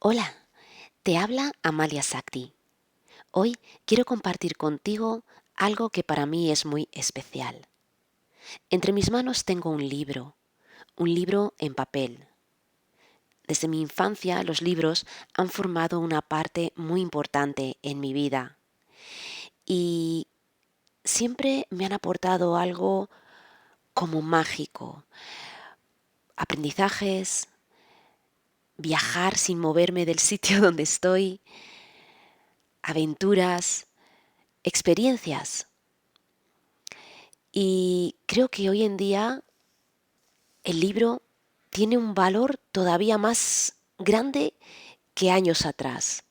Hola, te habla Amalia Sakti. Hoy quiero compartir contigo algo que para mí es muy especial. Entre mis manos tengo un libro en papel. Desde mi infancia los libros han formado una parte muy importante en mi vida y siempre me han aportado algo como mágico, aprendizajes, viajar sin moverme del sitio donde estoy, aventuras, experiencias. Y creo que hoy en día el libro tiene un valor todavía más grande que años atrás.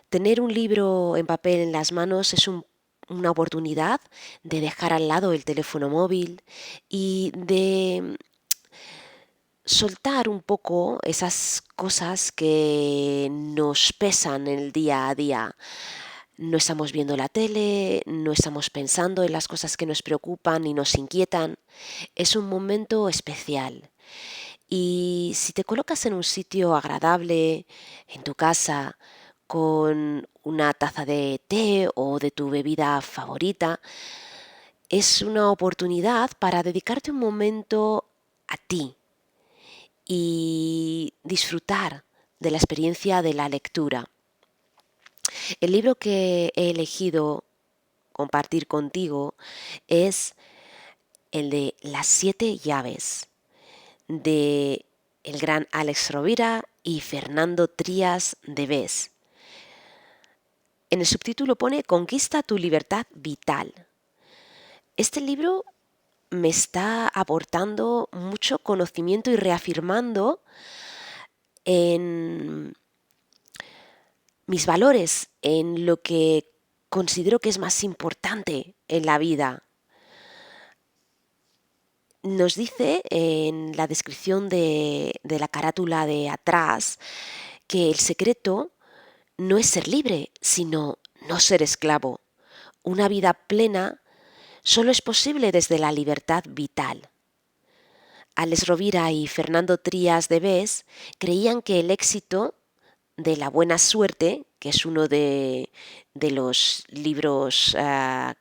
Tener un libro en papel en las manos es una oportunidad de dejar al lado el teléfono móvil y de soltar un poco esas cosas que nos pesan en el día a día. No estamos viendo la tele, no estamos pensando en las cosas que nos preocupan y nos inquietan. Es un momento especial. Y si te colocas en un sitio agradable, en tu casa, con una taza de té o de tu bebida favorita, es una oportunidad para dedicarte un momento a ti y disfrutar de la experiencia de la lectura. El libro que he elegido compartir contigo es el de Las siete llaves, de el gran Alex Rovira y Fernando Trías de Bes. En el subtítulo pone Conquista tu libertad vital. Este libro me está aportando mucho conocimiento y reafirmando en mis valores, en lo que considero que es más importante en la vida. Nos dice en la descripción de la carátula de atrás que el secreto no es ser libre, sino no ser esclavo. Una vida plena solo es posible desde la libertad vital. Alex Rovira y Fernando Trías de Bes creían que el éxito de la buena suerte, que es uno de los libros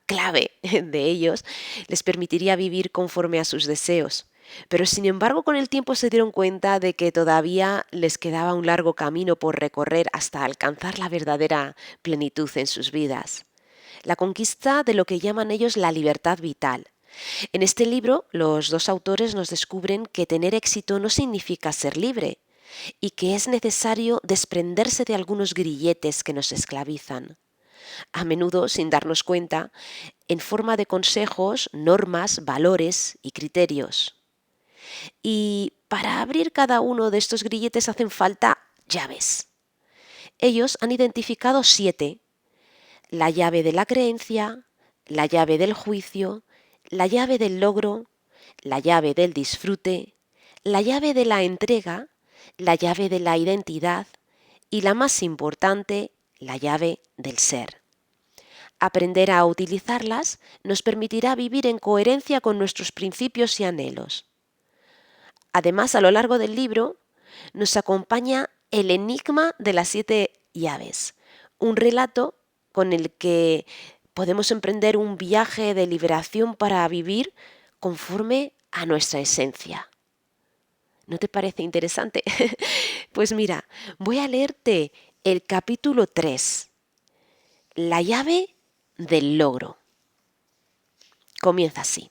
clave de ellos, les permitiría vivir conforme a sus deseos. Pero sin embargo, con el tiempo se dieron cuenta de que todavía les quedaba un largo camino por recorrer hasta alcanzar la verdadera plenitud en sus vidas. La conquista de lo que llaman ellos la libertad vital. En este libro, los dos autores nos descubren que tener éxito no significa ser libre, y que es necesario desprenderse de algunos grilletes que nos esclavizan, a menudo sin darnos cuenta, en forma de consejos, normas, valores y criterios. Y para abrir cada uno de estos grilletes hacen falta llaves. Ellos han identificado 7: la llave de la creencia, la llave del juicio, la llave del logro, la llave del disfrute, la llave de la entrega, la llave de la identidad y la más importante, la llave del ser. Aprender a utilizarlas nos permitirá vivir en coherencia con nuestros principios y anhelos. Además, a lo largo del libro nos acompaña el enigma de las 7 llaves, un relato con el que podemos emprender un viaje de liberación para vivir conforme a nuestra esencia. ¿No te parece interesante? Pues mira, voy a leerte el capítulo 3, la llave del logro. Comienza así.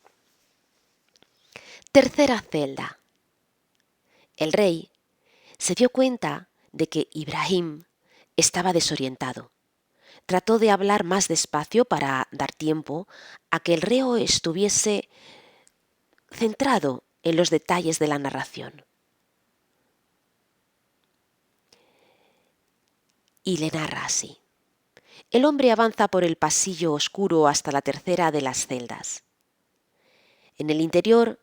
Tercera celda. El rey se dio cuenta de que Ibrahim estaba desorientado. Trató de hablar más despacio para dar tiempo a que el reo estuviese centrado en los detalles de la narración. Y le narra así. El hombre avanza por el pasillo oscuro hasta la tercera de las celdas. En el interior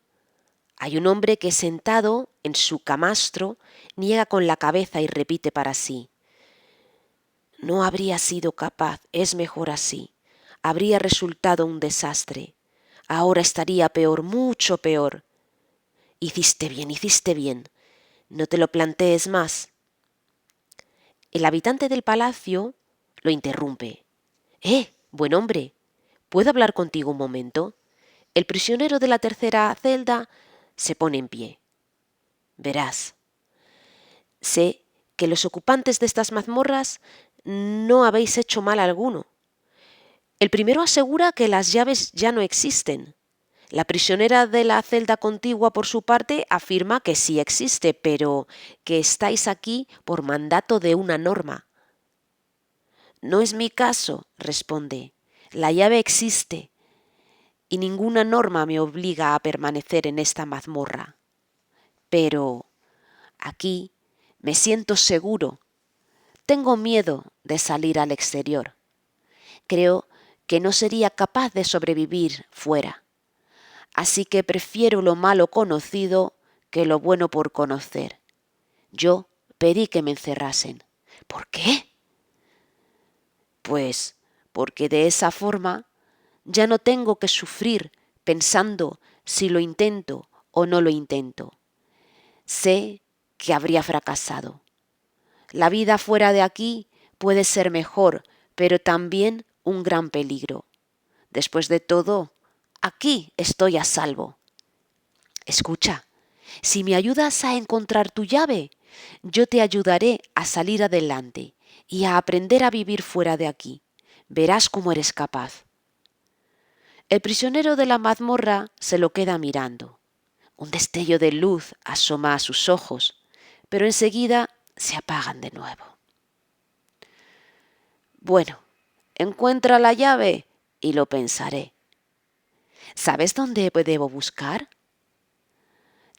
hay un hombre que sentado en su camastro niega con la cabeza y repite para sí: no habría sido capaz, es mejor así. Habría resultado un desastre. Ahora estaría peor, mucho peor. Hiciste bien, no te lo plantees más. El habitante del palacio lo interrumpe. Buen hombre, ¿puedo hablar contigo un momento? El prisionero de la tercera celda se pone en pie. Verás, sé que los ocupantes de estas mazmorras no habéis hecho mal alguno. El primero asegura que las llaves ya no existen. La prisionera de la celda contigua, por su parte, afirma que sí existe, pero que estáis aquí por mandato de una norma. No es mi caso, responde. La llave existe y ninguna norma me obliga a permanecer en esta mazmorra. Pero aquí me siento seguro. Tengo miedo de salir al exterior. Creo que no sería capaz de sobrevivir fuera. Así que prefiero lo malo conocido que lo bueno por conocer. Yo pedí que me encerrasen. ¿Por qué? Pues porque de esa forma ya no tengo que sufrir pensando si lo intento o no lo intento. Sé que habría fracasado. La vida fuera de aquí puede ser mejor, pero también un gran peligro. Después de todo, aquí estoy a salvo. Escucha, si me ayudas a encontrar tu llave, yo te ayudaré a salir adelante y a aprender a vivir fuera de aquí. Verás cómo eres capaz. El prisionero de la mazmorra se lo queda mirando. Un destello de luz asoma a sus ojos, pero enseguida se apagan de nuevo. Bueno, encuentra la llave y lo pensaré. ¿Sabes dónde debo buscar?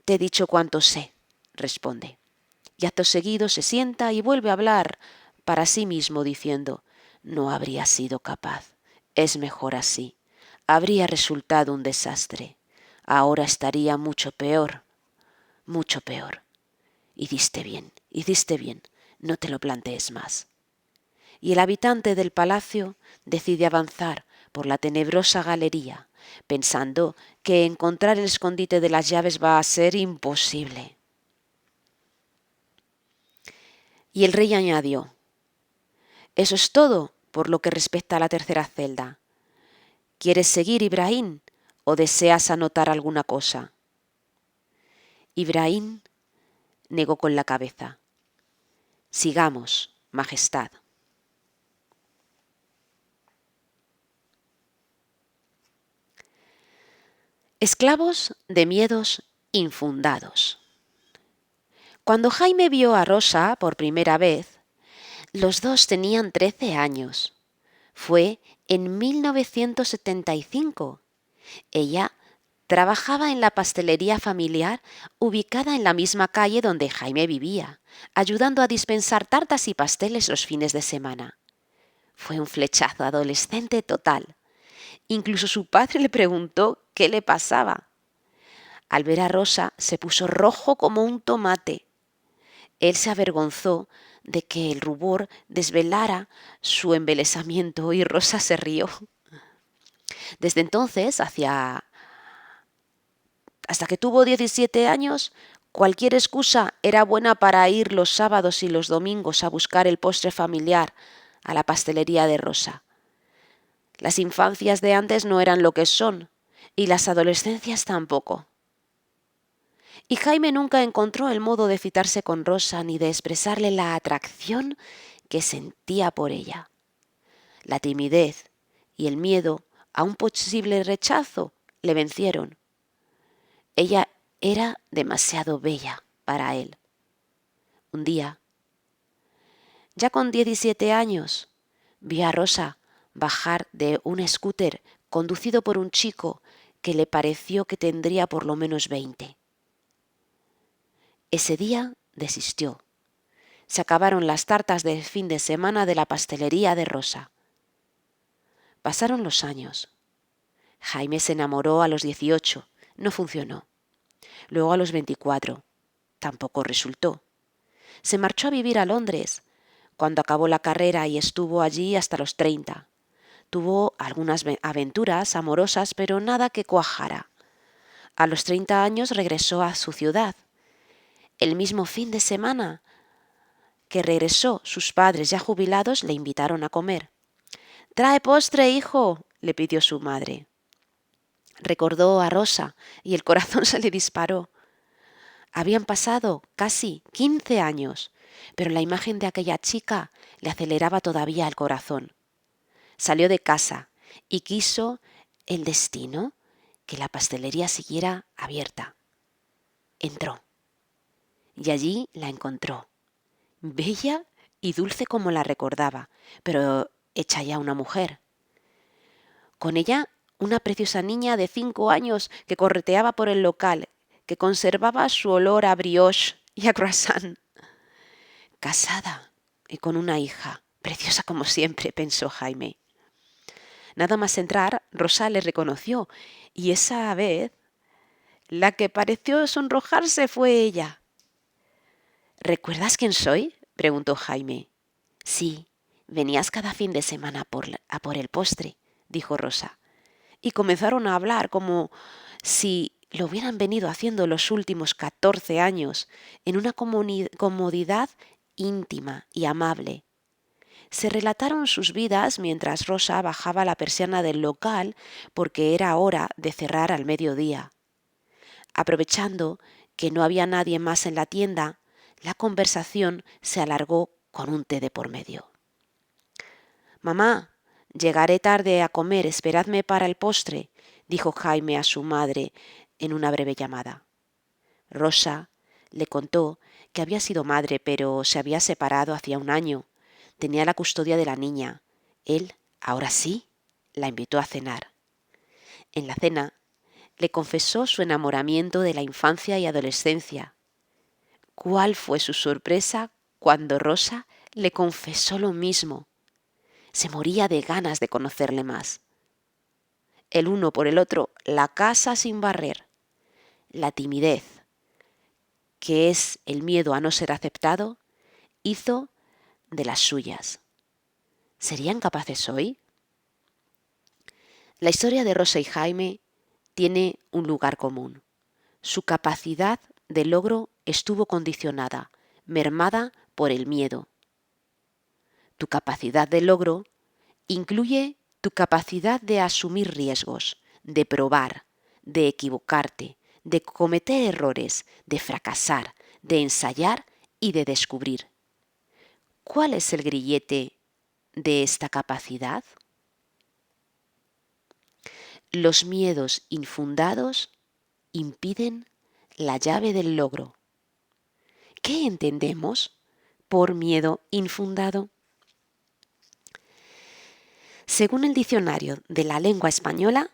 Te he dicho cuánto sé, responde. Y acto seguido se sienta y vuelve a hablar para sí mismo diciendo, no habría sido capaz, es mejor así, habría resultado un desastre, ahora estaría mucho peor, mucho peor. Hiciste bien, no te lo plantees más. Y el habitante del palacio decide avanzar por la tenebrosa galería, pensando que encontrar el escondite de las llaves va a ser imposible. Y el rey añadió, eso es todo por lo que respecta a la tercera celda. ¿Quieres seguir, Ibrahim, o deseas anotar alguna cosa? Ibrahim negó con la cabeza. Sigamos, Majestad. Esclavos de miedos infundados. Cuando Jaime vio a Rosa por primera vez, los dos tenían 13 años. Fue en 1975. Ella trabajaba en la pastelería familiar ubicada en la misma calle donde Jaime vivía, ayudando a dispensar tartas y pasteles los fines de semana. Fue un flechazo adolescente total. Incluso su padre le preguntó qué le pasaba. Al ver a Rosa se puso rojo como un tomate. Él se avergonzó de que el rubor desvelara su embelesamiento y Rosa se rió. Desde entonces, hasta que tuvo 17 años, cualquier excusa era buena para ir los sábados y los domingos a buscar el postre familiar a la pastelería de Rosa. Las infancias de antes no eran lo que son, y las adolescencias tampoco. Y Jaime nunca encontró el modo de citarse con Rosa ni de expresarle la atracción que sentía por ella. La timidez y el miedo a un posible rechazo le vencieron. Ella era demasiado bella para él. Un día, ya con 17 años, vio a Rosa bajar de un scooter conducido por un chico que le pareció que tendría por lo menos 20. Ese día desistió. Se acabaron las tartas de fin de semana de la pastelería de Rosa. Pasaron los años. Jaime se enamoró a los 18. No funcionó. Luego a los 24. Tampoco resultó. Se marchó a vivir a Londres cuando acabó la carrera y estuvo allí hasta los 30. Tuvo algunas aventuras amorosas, pero nada que cuajara. A los 30 años regresó a su ciudad. El mismo fin de semana que regresó, sus padres ya jubilados le invitaron a comer. «Trae postre, hijo», le pidió su madre. Recordó a Rosa y el corazón se le disparó. Habían pasado casi 15 años, pero la imagen de aquella chica le aceleraba todavía el corazón. Salió de casa y quiso el destino que la pastelería siguiera abierta. Entró y allí la encontró, bella y dulce como la recordaba, pero hecha ya una mujer. Con ella una preciosa niña de 5 años que correteaba por el local, que conservaba su olor a brioche y a croissant. Casada y con una hija, preciosa como siempre, pensó Jaime. Nada más entrar, Rosa le reconoció, y esa vez la que pareció sonrojarse fue ella. ¿Recuerdas quién soy?, preguntó Jaime. Sí, venías cada fin de semana a por el postre, dijo Rosa. Y comenzaron a hablar como si lo hubieran venido haciendo los últimos 14 años, en una comodidad íntima y amable. Se relataron sus vidas mientras Rosa bajaba la persiana del local porque era hora de cerrar al mediodía. Aprovechando que no había nadie más en la tienda, la conversación se alargó con un té de por medio. «Mamá, llegaré tarde a comer, esperadme para el postre», dijo Jaime a su madre en una breve llamada. Rosa le contó que había sido madre, pero se había separado hacía un año. Tenía la custodia de la niña. Él, ahora sí, la invitó a cenar. En la cena, le confesó su enamoramiento de la infancia y adolescencia. ¿Cuál fue su sorpresa cuando Rosa le confesó lo mismo? Se moría de ganas de conocerle más. El uno por el otro, la casa sin barrer. La timidez, que es el miedo a no ser aceptado, hizo de las suyas. ¿Serían capaces hoy? La historia de Rosa y Jaime tiene un lugar común. Su capacidad de logro estuvo condicionada, mermada por el miedo. Tu capacidad de logro incluye tu capacidad de asumir riesgos, de probar, de equivocarte, de cometer errores, de fracasar, de ensayar y de descubrir. ¿Cuál es el grillete de esta capacidad? Los miedos infundados impiden la llave del logro. ¿Qué entendemos por miedo infundado? Según el diccionario de la lengua española,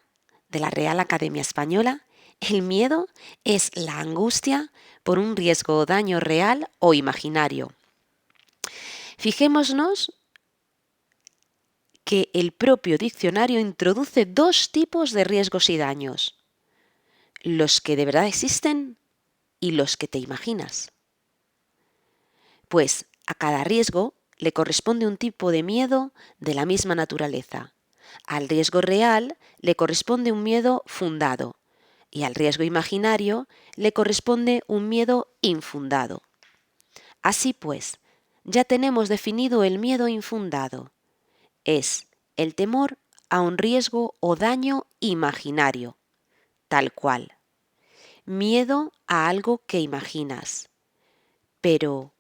de la Real Academia Española, el miedo es la angustia por un riesgo o daño real o imaginario. Fijémonos que el propio diccionario introduce 2 tipos de riesgos y daños: los que de verdad existen y los que te imaginas. Pues a cada riesgo le corresponde un tipo de miedo de la misma naturaleza. Al riesgo real le corresponde un miedo fundado y al riesgo imaginario le corresponde un miedo infundado. Así pues, ya tenemos definido el miedo infundado. Es el temor a un riesgo o daño imaginario, tal cual. Miedo a algo que imaginas, pero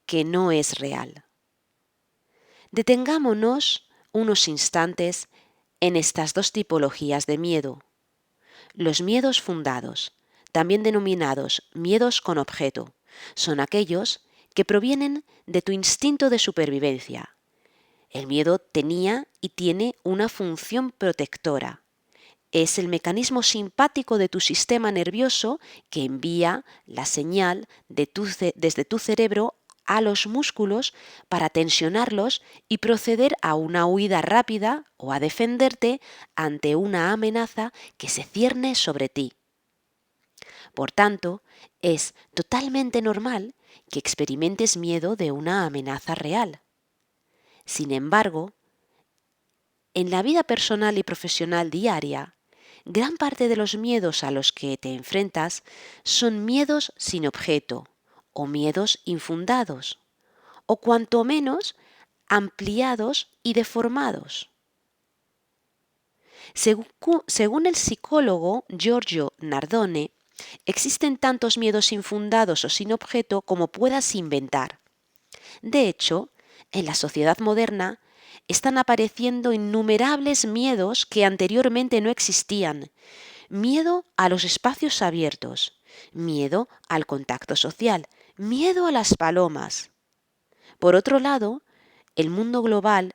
que no es real. Detengámonos unos instantes en estas 2 tipologías de miedo. Los miedos fundados, también denominados miedos con objeto, son aquellos que provienen de tu instinto de supervivencia. El miedo tenía y tiene una función protectora. Es el mecanismo simpático de tu sistema nervioso que envía la señal desde tu cerebro a los músculos para tensionarlos y proceder a una huida rápida o a defenderte ante una amenaza que se cierne sobre ti. Por tanto, es totalmente normal que experimentes miedo de una amenaza real. Sin embargo, en la vida personal y profesional diaria, gran parte de los miedos a los que te enfrentas son miedos sin objeto o miedos infundados, o cuanto menos ampliados y deformados. Según el psicólogo Giorgio Nardone, existen tantos miedos infundados o sin objeto como puedas inventar. De hecho, en la sociedad moderna están apareciendo innumerables miedos que anteriormente no existían. Miedo a los espacios abiertos, miedo al contacto social, miedo a las palomas. Por otro lado, el mundo global,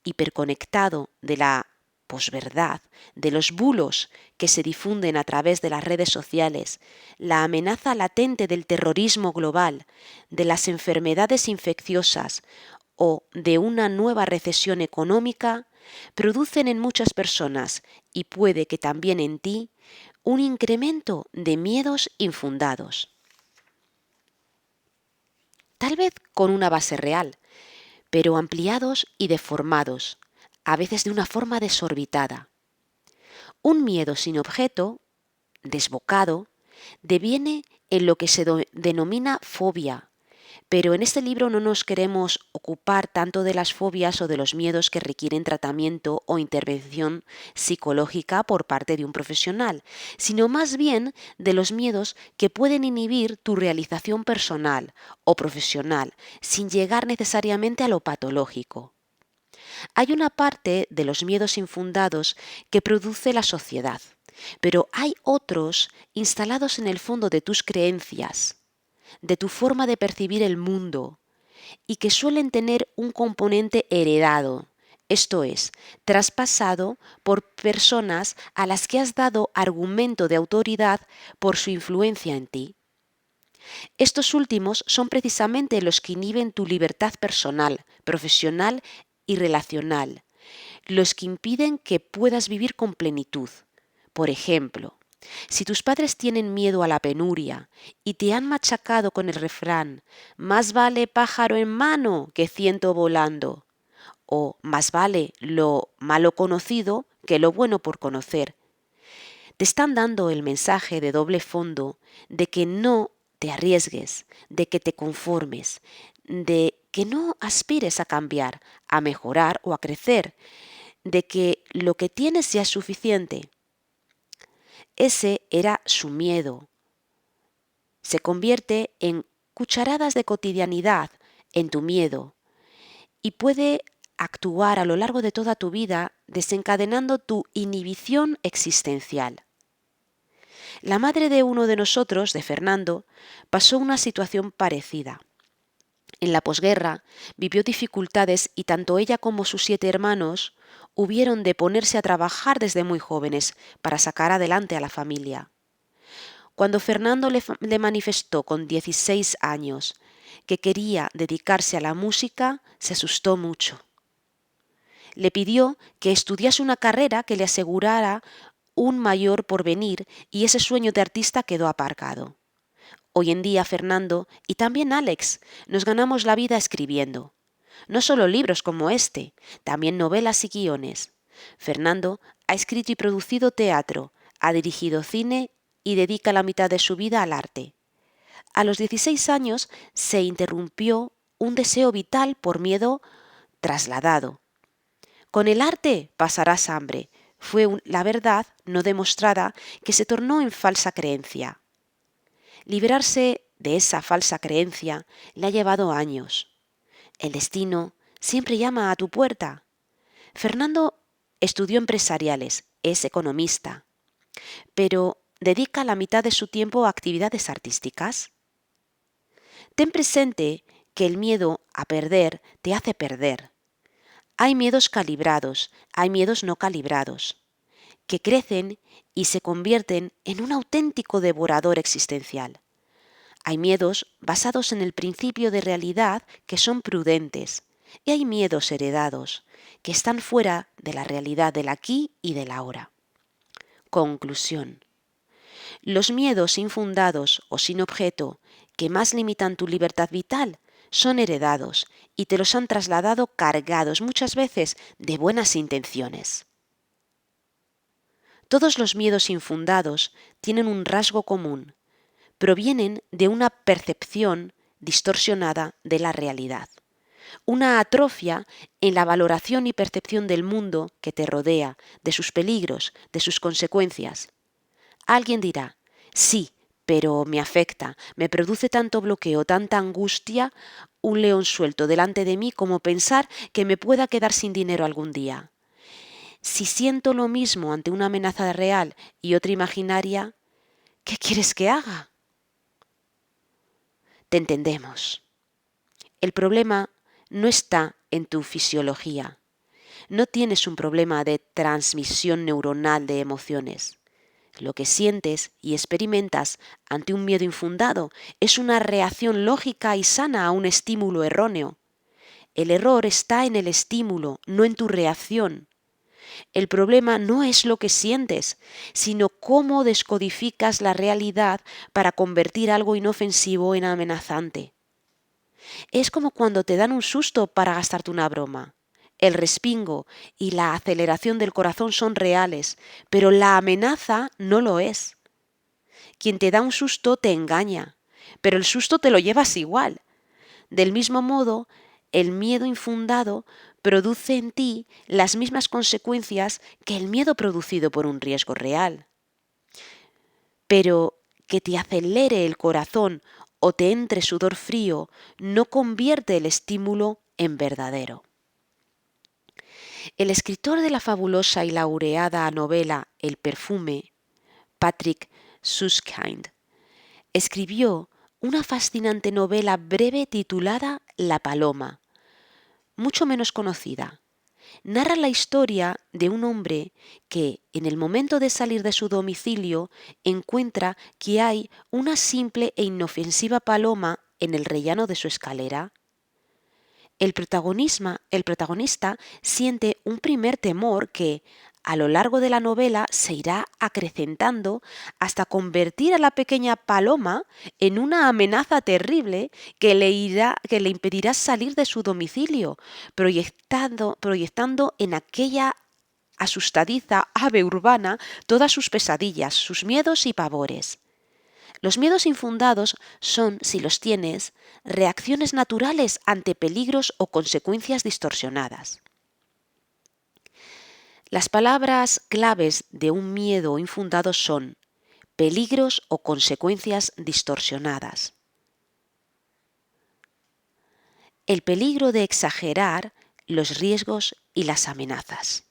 hiperconectado de la posverdad, de los bulos que se difunden a través de las redes sociales, la amenaza latente del terrorismo global, de las enfermedades infecciosas o de una nueva recesión económica, producen en muchas personas, y puede que también en ti, un incremento de miedos infundados. Tal vez con una base real, pero ampliados y deformados, a veces de una forma desorbitada. Un miedo sin objeto, desbocado, deviene en lo que se denomina fobia, pero en este libro no nos queremos ocupar tanto de las fobias o de los miedos que requieren tratamiento o intervención psicológica por parte de un profesional, sino más bien de los miedos que pueden inhibir tu realización personal o profesional sin llegar necesariamente a lo patológico. Hay una parte de los miedos infundados que produce la sociedad, pero hay otros instalados en el fondo de tus creencias, de tu forma de percibir el mundo, y que suelen tener un componente heredado, esto es, traspasado por personas a las que has dado argumento de autoridad por su influencia en ti. Estos últimos son precisamente los que inhiben tu libertad personal, profesional y relacional, los que impiden que puedas vivir con plenitud. Por ejemplo, si tus padres tienen miedo a la penuria y te han machacado con el refrán «más vale pájaro en mano que ciento volando» o «más vale lo malo conocido que lo bueno por conocer», te están dando el mensaje de doble fondo de que no te arriesgues, de que te conformes, de que no aspires a cambiar, a mejorar o a crecer, de que lo que tienes ya es suficiente. Ese era su miedo. Se convierte en cucharadas de cotidianidad en tu miedo y puede actuar a lo largo de toda tu vida desencadenando tu inhibición existencial. La madre de uno de nosotros, de Fernando, pasó una situación parecida. En la posguerra vivió dificultades y tanto ella como sus 7 hermanos hubieron de ponerse a trabajar desde muy jóvenes para sacar adelante a la familia. Cuando Fernando le manifestó con 16 años que quería dedicarse a la música, se asustó mucho. Le pidió que estudiase una carrera que le asegurara un mayor porvenir y ese sueño de artista quedó aparcado. Hoy en día Fernando y también Alex nos ganamos la vida escribiendo. No solo libros como este, también novelas y guiones. Fernando ha escrito y producido teatro, ha dirigido cine y dedica la mitad de su vida al arte. A los 16 años se interrumpió un deseo vital por miedo trasladado. Con el arte pasarás hambre. Fue la verdad no demostrada que se tornó en falsa creencia. Librarse de esa falsa creencia le ha llevado años. El destino siempre llama a tu puerta. Fernando estudió empresariales, es economista, pero dedica la mitad de su tiempo a actividades artísticas. Ten presente que el miedo a perder te hace perder. Hay miedos calibrados, hay miedos no calibrados, que crecen y se convierten en un auténtico devorador existencial. Hay miedos basados en el principio de realidad que son prudentes, y hay miedos heredados, que están fuera de la realidad del aquí y del ahora. Conclusión. Los miedos infundados o sin objeto que más limitan tu libertad vital son heredados y te los han trasladado cargados muchas veces de buenas intenciones. Todos los miedos infundados tienen un rasgo común. Provienen de una percepción distorsionada de la realidad. una atrofia en la valoración y percepción del mundo que te rodea, de sus peligros, de sus consecuencias. Alguien dirá, sí, pero me afecta, me produce tanto bloqueo, tanta angustia, un león suelto delante de mí como pensar que me pueda quedar sin dinero algún día. Si siento lo mismo ante una amenaza real y otra imaginaria, ¿qué quieres que haga? Te entendemos. El problema no está en tu fisiología. No tienes un problema de transmisión neuronal de emociones. Lo que sientes y experimentas ante un miedo infundado es una reacción lógica y sana a un estímulo erróneo. El error está en el estímulo, no en tu reacción. El problema no es lo que sientes, sino cómo descodificas la realidad para convertir algo inofensivo en amenazante. Es como cuando te dan un susto para gastarte una broma. El respingo y la aceleración del corazón son reales, pero la amenaza no lo es. Quien te da un susto te engaña, pero el susto te lo llevas igual. Del mismo modo, el miedo infundado produce en ti las mismas consecuencias que el miedo producido por un riesgo real. Pero que te acelere el corazón o te entre sudor frío no convierte el estímulo en verdadero. El escritor de la fabulosa y laureada novela El perfume, Patrick Süskind, escribió una fascinante novela breve titulada La paloma, mucho menos conocida. Narra la historia de un hombre que, en el momento de salir de su domicilio, encuentra que hay una simple e inofensiva paloma en el rellano de su escalera. El protagonista siente un primer temor que, a lo largo de la novela, se irá acrecentando hasta convertir a la pequeña paloma en una amenaza terrible que le impedirá salir de su domicilio, proyectando en aquella asustadiza ave urbana todas sus pesadillas, sus miedos y pavores. Los miedos infundados son, si los tienes, reacciones naturales ante peligros o consecuencias distorsionadas. Las palabras claves de un miedo infundado son peligros o consecuencias distorsionadas. El peligro de exagerar los riesgos y las amenazas.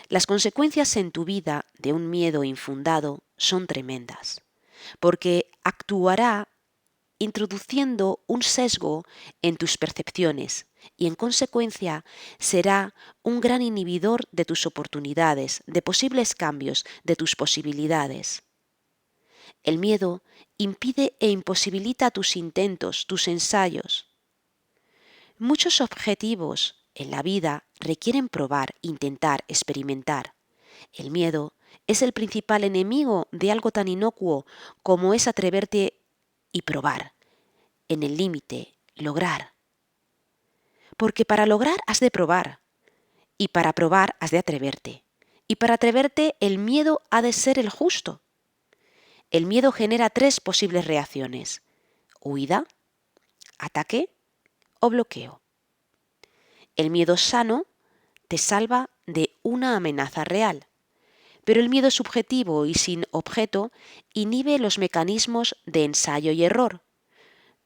Las consecuencias en tu vida de un miedo infundado son tremendas, porque actuará introduciendo un sesgo en tus percepciones y, en consecuencia, será un gran inhibidor de tus oportunidades, de posibles cambios, de tus posibilidades. El miedo impide e imposibilita tus intentos, tus ensayos. Muchos objetivos en la vida requieren probar, intentar, experimentar. El miedo es el principal enemigo de algo tan inocuo como es atreverte y probar, en el límite, lograr. Porque para lograr has de probar, y para probar has de atreverte. Y para atreverte el miedo ha de ser el justo. El miedo genera 3 posibles reacciones: huida, ataque o bloqueo. El miedo sano te salva de una amenaza real, pero el miedo subjetivo y sin objeto inhibe los mecanismos de ensayo y error.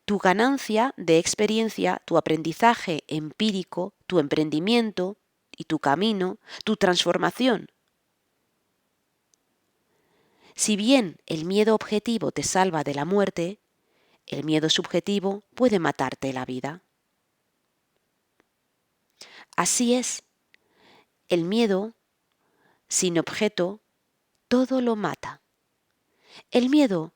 Tu ganancia de experiencia, tu aprendizaje empírico, tu emprendimiento y tu camino, tu transformación. Si bien el miedo objetivo te salva de la muerte, el miedo subjetivo puede matarte la vida. Así es, el miedo, sin objeto, todo lo mata. El miedo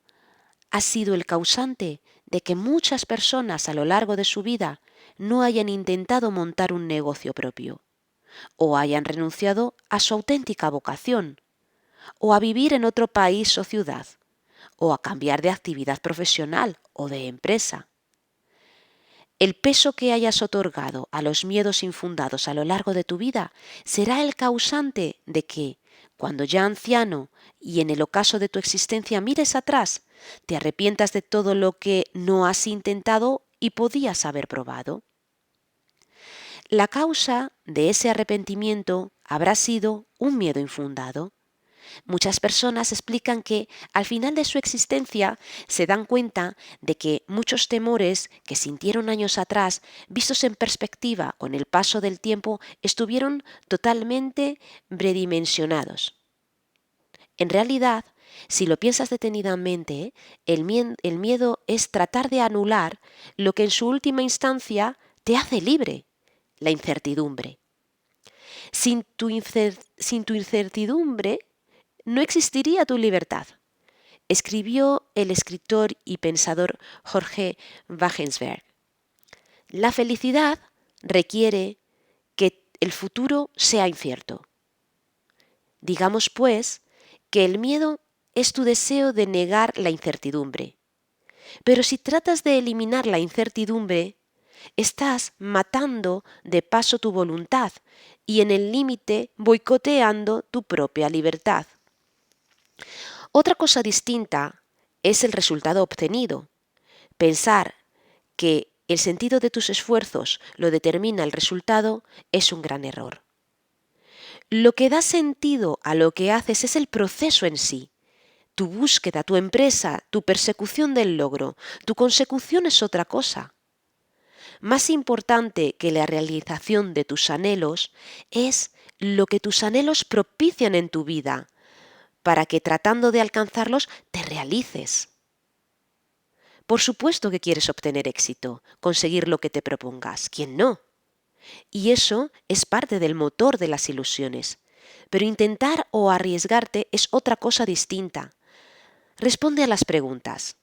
ha sido el causante de que muchas personas a lo largo de su vida no hayan intentado montar un negocio propio, o hayan renunciado a su auténtica vocación, o a vivir en otro país o ciudad, o a cambiar de actividad profesional o de empresa. El peso que hayas otorgado a los miedos infundados a lo largo de tu vida será el causante de que, cuando ya anciano y en el ocaso de tu existencia mires atrás, te arrepientas de todo lo que no has intentado y podías haber probado. La causa de ese arrepentimiento habrá sido un miedo infundado. Muchas personas explican que al final de su existencia se dan cuenta de que muchos temores que sintieron años atrás, vistos en perspectiva con el paso del tiempo, estuvieron totalmente redimensionados. En realidad, si lo piensas detenidamente, el miedo es tratar de anular lo que en su última instancia te hace libre, la incertidumbre. Sin tu incertidumbre, no existiría tu libertad. Escribió el escritor y pensador Jorge Wagensberg. La felicidad requiere que el futuro sea incierto. Digamos, pues, que el miedo es tu deseo de negar la incertidumbre. Pero si tratas de eliminar la incertidumbre, estás matando de paso tu voluntad y en el límite boicoteando tu propia libertad. Otra cosa distinta es el resultado obtenido. Pensar que el sentido de tus esfuerzos lo determina el resultado es un gran error. Lo que da sentido a lo que haces es el proceso en sí. Tu búsqueda, tu empresa, tu persecución del logro, tu consecución es otra cosa. Más importante que la realización de tus anhelos es lo que tus anhelos propician en tu vida, para que tratando de alcanzarlos te realices. Por supuesto que quieres obtener éxito, conseguir lo que te propongas. ¿Quién no? Y eso es parte del motor de las ilusiones. Pero intentar o arriesgarte es otra cosa distinta. Responde a las preguntas.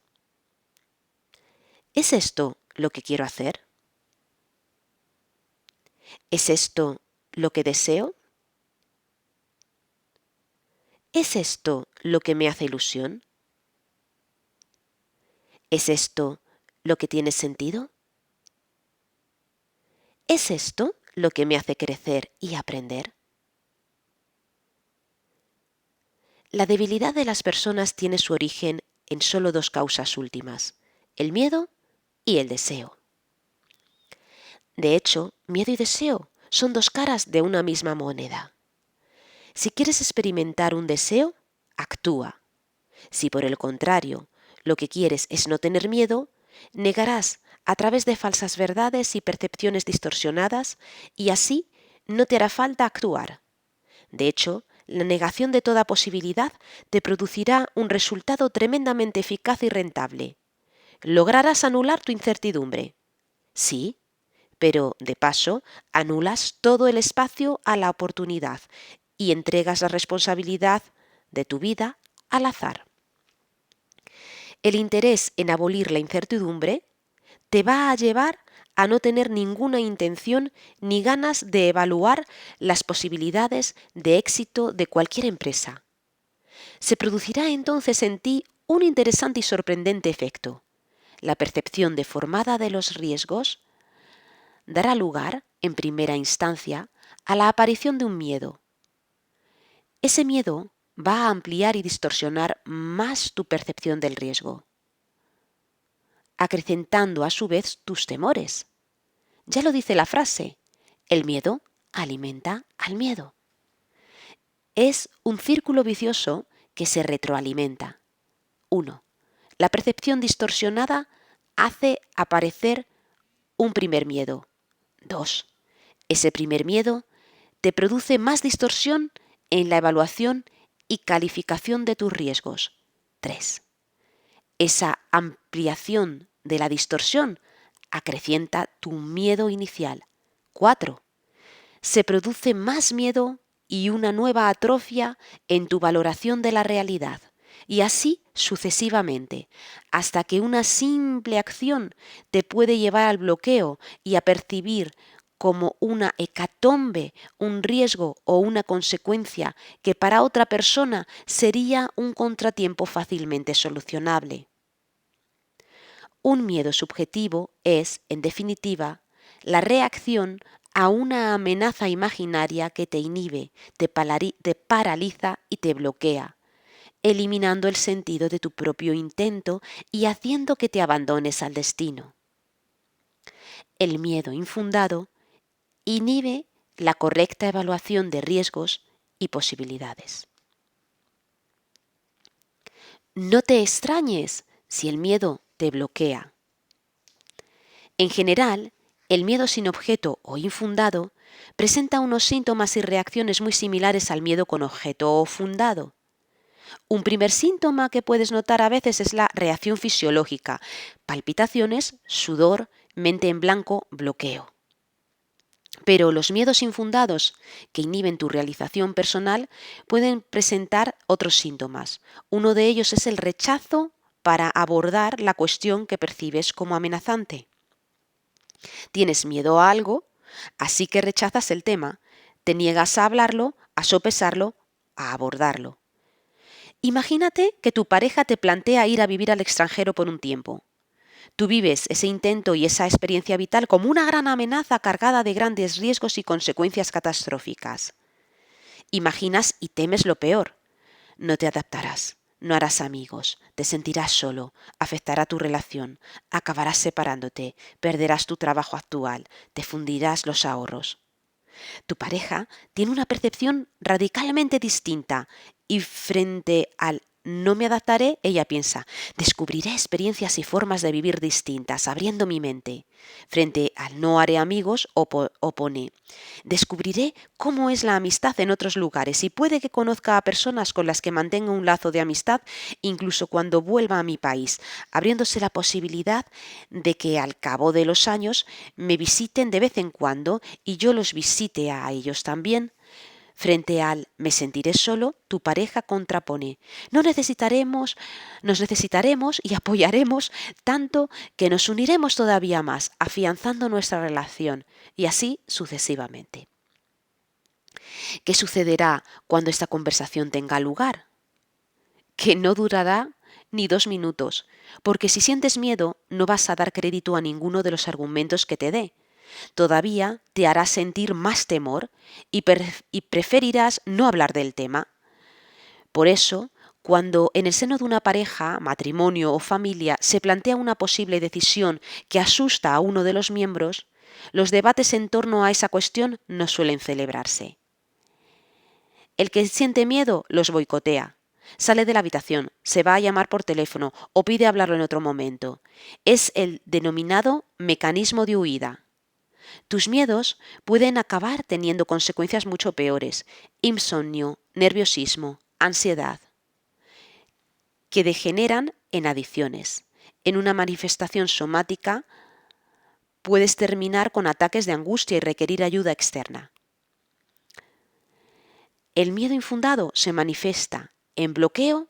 ¿Es esto lo que quiero hacer? ¿Es esto lo que deseo? ¿Es esto lo que me hace ilusión? ¿Es esto lo que tiene sentido? ¿Es esto lo que me hace crecer y aprender? La debilidad de las personas tiene su origen en solo dos causas últimas, el miedo y el deseo. De hecho, miedo y deseo son dos caras de una misma moneda. Si quieres experimentar un deseo, actúa. Si por el contrario, lo que quieres es no tener miedo, negarás a través de falsas verdades y percepciones distorsionadas y así no te hará falta actuar. De hecho, la negación de toda posibilidad te producirá un resultado tremendamente eficaz y rentable. Lograrás anular tu incertidumbre. Sí, pero de paso anulas todo el espacio a la oportunidad y entregas la responsabilidad de tu vida al azar. El interés en abolir la incertidumbre te va a llevar a no tener ninguna intención ni ganas de evaluar las posibilidades de éxito de cualquier empresa. Se producirá entonces en ti un interesante y sorprendente efecto. La percepción deformada de los riesgos dará lugar, en primera instancia, a la aparición de un miedo. Ese miedo va a ampliar y distorsionar más tu percepción del riesgo, acrecentando a su vez tus temores. Ya lo dice la frase, el miedo alimenta al miedo. Es un círculo vicioso que se retroalimenta. 1. La percepción distorsionada hace aparecer un primer miedo. 2. Ese primer miedo te produce más distorsión en la evaluación y calificación de tus riesgos. 3. Esa ampliación de la distorsión acrecienta tu miedo inicial. 4. Se produce más miedo y una nueva atrofia en tu valoración de la realidad. Y así sucesivamente, hasta que una simple acción te puede llevar al bloqueo y a percibir como una hecatombe, un riesgo o una consecuencia que para otra persona sería un contratiempo fácilmente solucionable. Un miedo subjetivo es, en definitiva, la reacción a una amenaza imaginaria que te inhibe, te paraliza y te bloquea, eliminando el sentido de tu propio intento y haciendo que te abandones al destino. El miedo infundado inhibe la correcta evaluación de riesgos y posibilidades. No te extrañes si el miedo te bloquea. En general, el miedo sin objeto o infundado presenta unos síntomas y reacciones muy similares al miedo con objeto o fundado. Un primer síntoma que puedes notar a veces es la reacción fisiológica: palpitaciones, sudor, mente en blanco, bloqueo. Pero los miedos infundados que inhiben tu realización personal pueden presentar otros síntomas. Uno de ellos es el rechazo para abordar la cuestión que percibes como amenazante. Tienes miedo a algo, así que rechazas el tema, te niegas a hablarlo, a sopesarlo, a abordarlo. Imagínate que tu pareja te plantea ir a vivir al extranjero por un tiempo. Tú vives ese intento y esa experiencia vital como una gran amenaza cargada de grandes riesgos y consecuencias catastróficas. Imaginas y temes lo peor. No te adaptarás, no harás amigos, te sentirás solo, afectará tu relación, acabarás separándote, perderás tu trabajo actual, te fundirás los ahorros. Tu pareja tiene una percepción radicalmente distinta y frente al no me adaptaré, ella piensa: descubriré experiencias y formas de vivir distintas, abriendo mi mente. Frente al no haré amigos, opone: descubriré cómo es la amistad en otros lugares y puede que conozca a personas con las que mantenga un lazo de amistad incluso cuando vuelva a mi país, abriéndose la posibilidad de que al cabo de los años me visiten de vez en cuando y yo los visite a ellos también. Frente al me sentiré solo, tu pareja contrapone: nos necesitaremos y apoyaremos tanto que nos uniremos todavía más, afianzando nuestra relación, y así sucesivamente. ¿Qué sucederá cuando esta conversación tenga lugar? Que no durará ni 2 minutos, porque si sientes miedo no vas a dar crédito a ninguno de los argumentos que te dé. Todavía te hará sentir más temor y preferirás no hablar del tema. Por eso, cuando en el seno de una pareja, matrimonio o familia se plantea una posible decisión que asusta a uno de los miembros, los debates en torno a esa cuestión no suelen celebrarse. El que siente miedo los boicotea. Sale de la habitación, se va a llamar por teléfono o pide hablarlo en otro momento. Es el denominado mecanismo de huida. Tus miedos pueden acabar teniendo consecuencias mucho peores: insomnio, nerviosismo, ansiedad, que degeneran en adicciones. En una manifestación somática puedes terminar con ataques de angustia y requerir ayuda externa. El miedo infundado se manifiesta en bloqueo,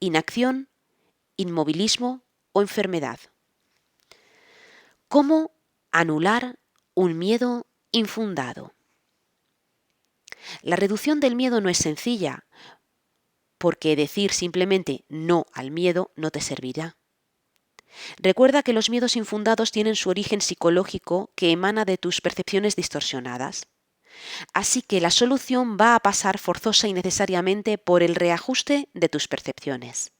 inacción, inmovilismo o enfermedad. ¿Cómo anular un miedo infundado? La reducción del miedo no es sencilla, porque decir simplemente no al miedo no te servirá. Recuerda que los miedos infundados tienen su origen psicológico que emana de tus percepciones distorsionadas. Así que la solución va a pasar forzosa y necesariamente por el reajuste de tus percepciones.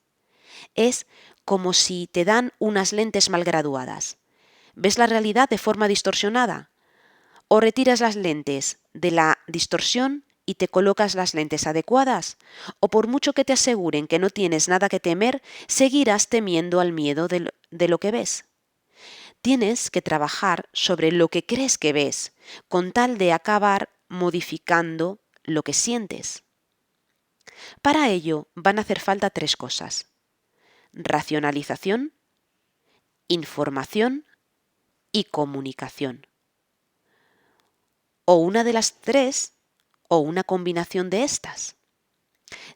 Es como si te dan unas lentes mal graduadas. ¿Ves la realidad de forma distorsionada? O retiras las lentes de la distorsión y te colocas las lentes adecuadas, o por mucho que te aseguren que no tienes nada que temer, seguirás temiendo al miedo de lo que ves. Tienes que trabajar sobre lo que crees que ves, con tal de acabar modificando lo que sientes. Para ello van a hacer falta 3 cosas: racionalización, información y comunicación. O una de las 3 o una combinación de estas.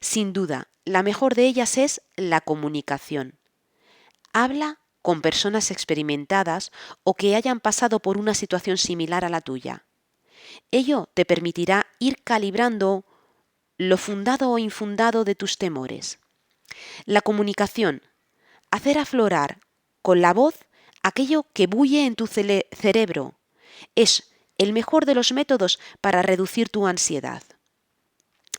Sin duda, la mejor de ellas es la comunicación. Habla con personas experimentadas o que hayan pasado por una situación similar a la tuya. Ello te permitirá ir calibrando lo fundado o infundado de tus temores. La comunicación: hacer aflorar con la voz aquello que bulle en tu cerebro, es el mejor de los métodos para reducir tu ansiedad.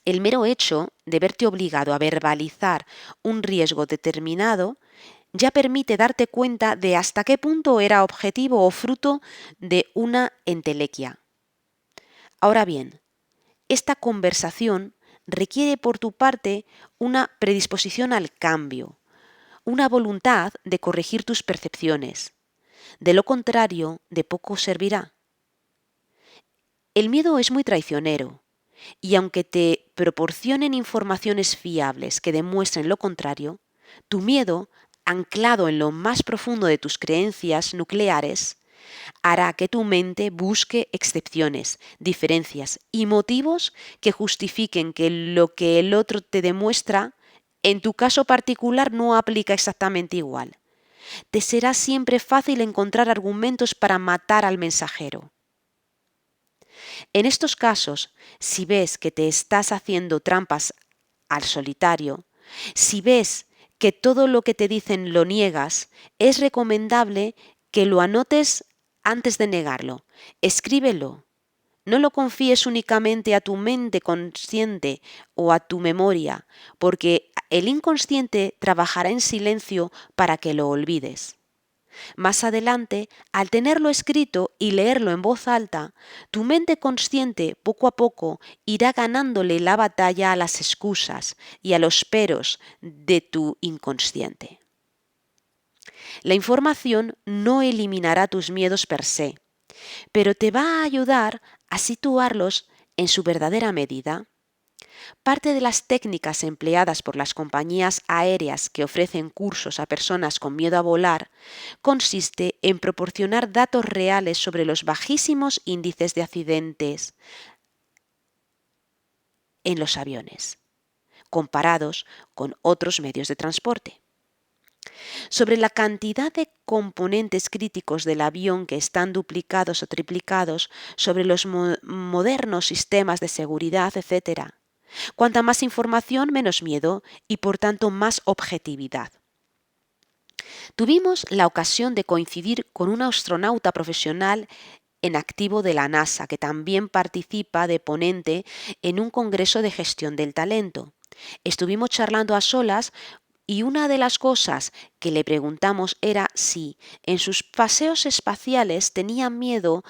El mero hecho de verte obligado a verbalizar un riesgo determinado ya permite darte cuenta de hasta qué punto era objetivo o fruto de una entelequia. Ahora bien, esta conversación requiere por tu parte una predisposición al cambio, una voluntad de corregir tus percepciones. De lo contrario, de poco servirá. El miedo es muy traicionero, y aunque te proporcionen informaciones fiables que demuestren lo contrario, tu miedo, anclado en lo más profundo de tus creencias nucleares, hará que tu mente busque excepciones, diferencias y motivos que justifiquen que lo que el otro te demuestra, en tu caso particular, no aplica exactamente igual. Te será siempre fácil encontrar argumentos para matar al mensajero. En estos casos, si ves que te estás haciendo trampas al solitario, si ves que todo lo que te dicen lo niegas, es recomendable que lo anotes antes de negarlo. Escríbelo. No lo confíes únicamente a tu mente consciente o a tu memoria, porque el inconsciente trabajará en silencio para que lo olvides. Más adelante, al tenerlo escrito y leerlo en voz alta, tu mente consciente poco a poco irá ganándole la batalla a las excusas y a los peros de tu inconsciente. La información no eliminará tus miedos per se, pero te va a ayudar a situarlos en su verdadera medida. Parte de las técnicas empleadas por las compañías aéreas que ofrecen cursos a personas con miedo a volar consiste en proporcionar datos reales sobre los bajísimos índices de accidentes en los aviones, comparados con otros medios de transporte. Sobre la cantidad de componentes críticos del avión que están duplicados o triplicados, sobre los modernos sistemas de seguridad, etc. Cuanta más información, menos miedo y por tanto más objetividad. Tuvimos la ocasión de coincidir con un astronauta profesional en activo de la NASA, que también participa de ponente en un congreso de gestión del talento. Estuvimos charlando a solas y una de las cosas que le preguntamos era si en sus paseos espaciales tenía miedo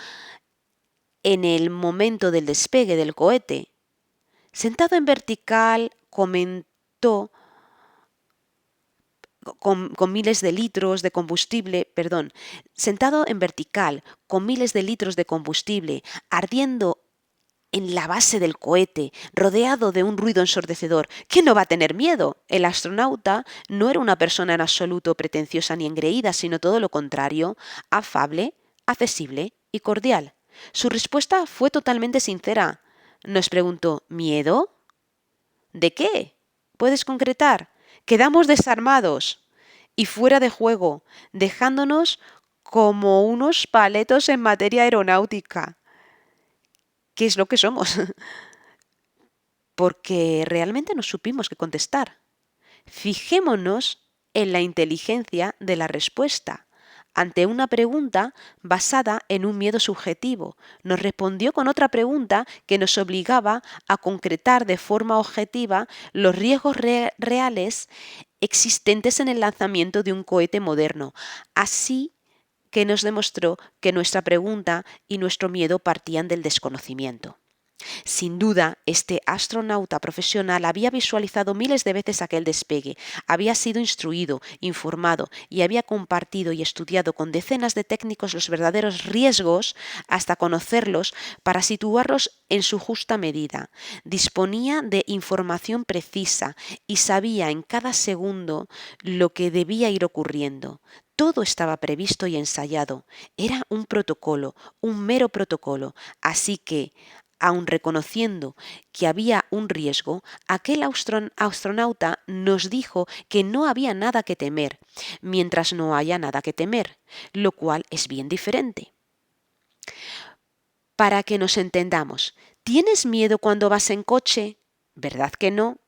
en el momento del despegue del cohete. Sentado en vertical, comentó con miles de litros de combustible, sentado en vertical, con miles de litros de combustible, ardiendo en la base del cohete, rodeado de un ruido ensordecedor. ¿Quién no va a tener miedo? El astronauta no era una persona en absoluto pretenciosa ni engreída, sino todo lo contrario, afable, accesible y cordial. Su respuesta fue totalmente sincera. Nos preguntó, ¿miedo? ¿De qué? ¿Puedes concretar? Quedamos desarmados y fuera de juego, dejándonos como unos paletos en materia aeronáutica. ¿Qué es lo que somos? Porque realmente no supimos qué contestar. Fijémonos en la inteligencia de la respuesta. Ante una pregunta basada en un miedo subjetivo, nos respondió con otra pregunta que nos obligaba a concretar de forma objetiva los riesgos reales existentes en el lanzamiento de un cohete moderno. Así que nos demostró que nuestra pregunta y nuestro miedo partían del desconocimiento. Sin duda, este astronauta profesional había visualizado miles de veces aquel despegue, había sido instruido, informado y había compartido y estudiado con decenas de técnicos los verdaderos riesgos hasta conocerlos para situarlos en su justa medida. Disponía de información precisa y sabía en cada segundo lo que debía ir ocurriendo. Todo estaba previsto y ensayado. Era un protocolo, un mero protocolo. Así que, aun reconociendo que había un riesgo, aquel astronauta nos dijo que no había nada que temer, mientras no haya nada que temer, lo cual es bien diferente. Para que nos entendamos, ¿tienes miedo cuando vas en coche? ¿Verdad que no?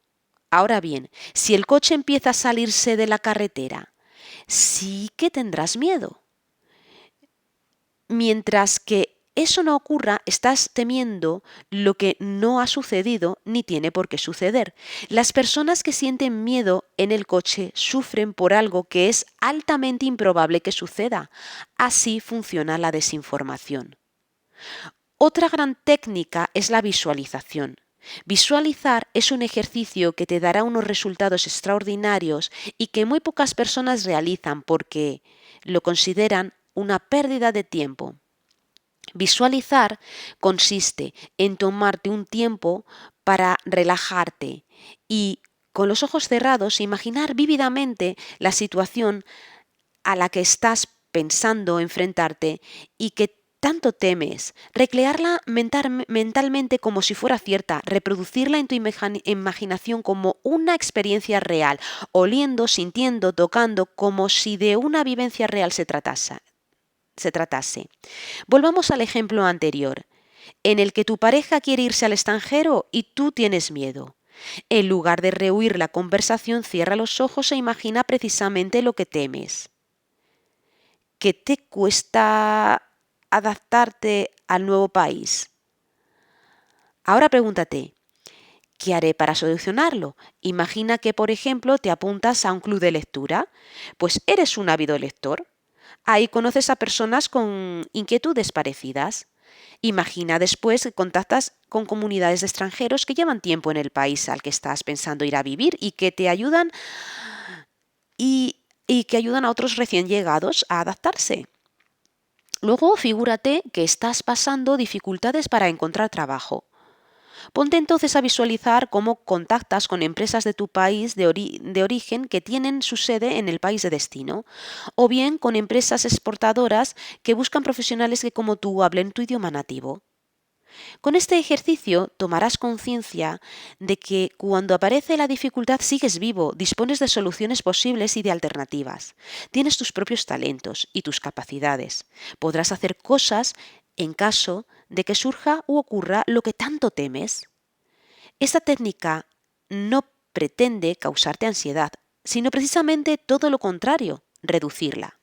Ahora bien, si el coche empieza a salirse de la carretera, sí que tendrás miedo. Mientras que eso no ocurra, estás temiendo lo que no ha sucedido ni tiene por qué suceder. Las personas que sienten miedo en el coche sufren por algo que es altamente improbable que suceda. Así funciona la desinformación. Otra gran técnica es la visualización. Visualizar es un ejercicio que te dará unos resultados extraordinarios y que muy pocas personas realizan porque lo consideran una pérdida de tiempo. Visualizar consiste en tomarte un tiempo para relajarte y, con los ojos cerrados, imaginar vívidamente la situación a la que estás pensando enfrentarte y que tanto temes, recrearla mentalmente como si fuera cierta, reproducirla en tu imaginación como una experiencia real, oliendo, sintiendo, tocando, como si de una vivencia real se tratase. Volvamos al ejemplo anterior, en el que tu pareja quiere irse al extranjero y tú tienes miedo. En lugar de rehuir la conversación, cierra los ojos e imagina precisamente lo que temes. ¿Qué te cuesta adaptarte al nuevo país? Ahora pregúntate, ¿qué haré para solucionarlo? Imagina que, por ejemplo, te apuntas a un club de lectura. Pues eres un ávido lector. Ahí conoces a personas con inquietudes parecidas. Imagina después que contactas con comunidades de extranjeros que llevan tiempo en el país al que estás pensando ir a vivir y que te ayudan y que ayudan a otros recién llegados a adaptarse. Luego, figúrate que estás pasando dificultades para encontrar trabajo. Ponte entonces a visualizar cómo contactas con empresas de tu país de origen que tienen su sede en el país de destino, o bien con empresas exportadoras que buscan profesionales que, como tú, hablen tu idioma nativo. Con este ejercicio tomarás conciencia de que cuando aparece la dificultad sigues vivo, dispones de soluciones posibles y de alternativas. Tienes tus propios talentos y tus capacidades. Podrás hacer cosas en caso de que surja u ocurra lo que tanto temes. Esta técnica no pretende causarte ansiedad, sino precisamente todo lo contrario, reducirla.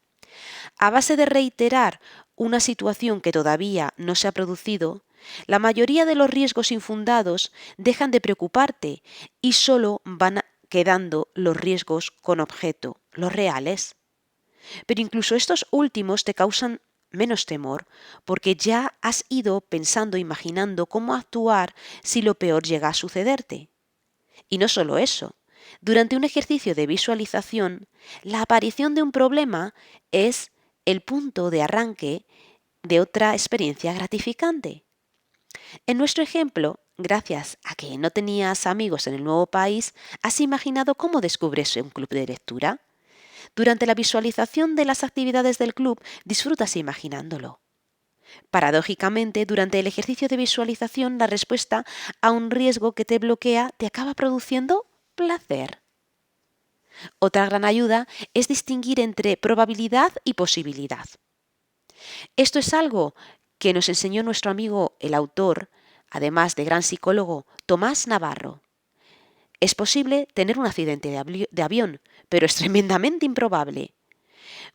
A base de reiterar una situación que todavía no se ha producido, la mayoría de los riesgos infundados dejan de preocuparte y solo van quedando los riesgos con objeto, los reales. Pero incluso estos últimos te causan menos temor, porque ya has ido pensando, imaginando cómo actuar si lo peor llega a sucederte. Y no solo eso, durante un ejercicio de visualización, la aparición de un problema es el punto de arranque de otra experiencia gratificante. En nuestro ejemplo, gracias a que no tenías amigos en el nuevo país, has imaginado cómo descubres un club de lectura. Durante la visualización de las actividades del club, disfrutas imaginándolo. Paradójicamente, durante el ejercicio de visualización, la respuesta a un riesgo que te bloquea te acaba produciendo placer. Otra gran ayuda es distinguir entre probabilidad y posibilidad. Esto es algo que nos enseñó nuestro amigo el autor, además de gran psicólogo, Tomás Navarro. Es posible tener un accidente de avión, pero es tremendamente improbable.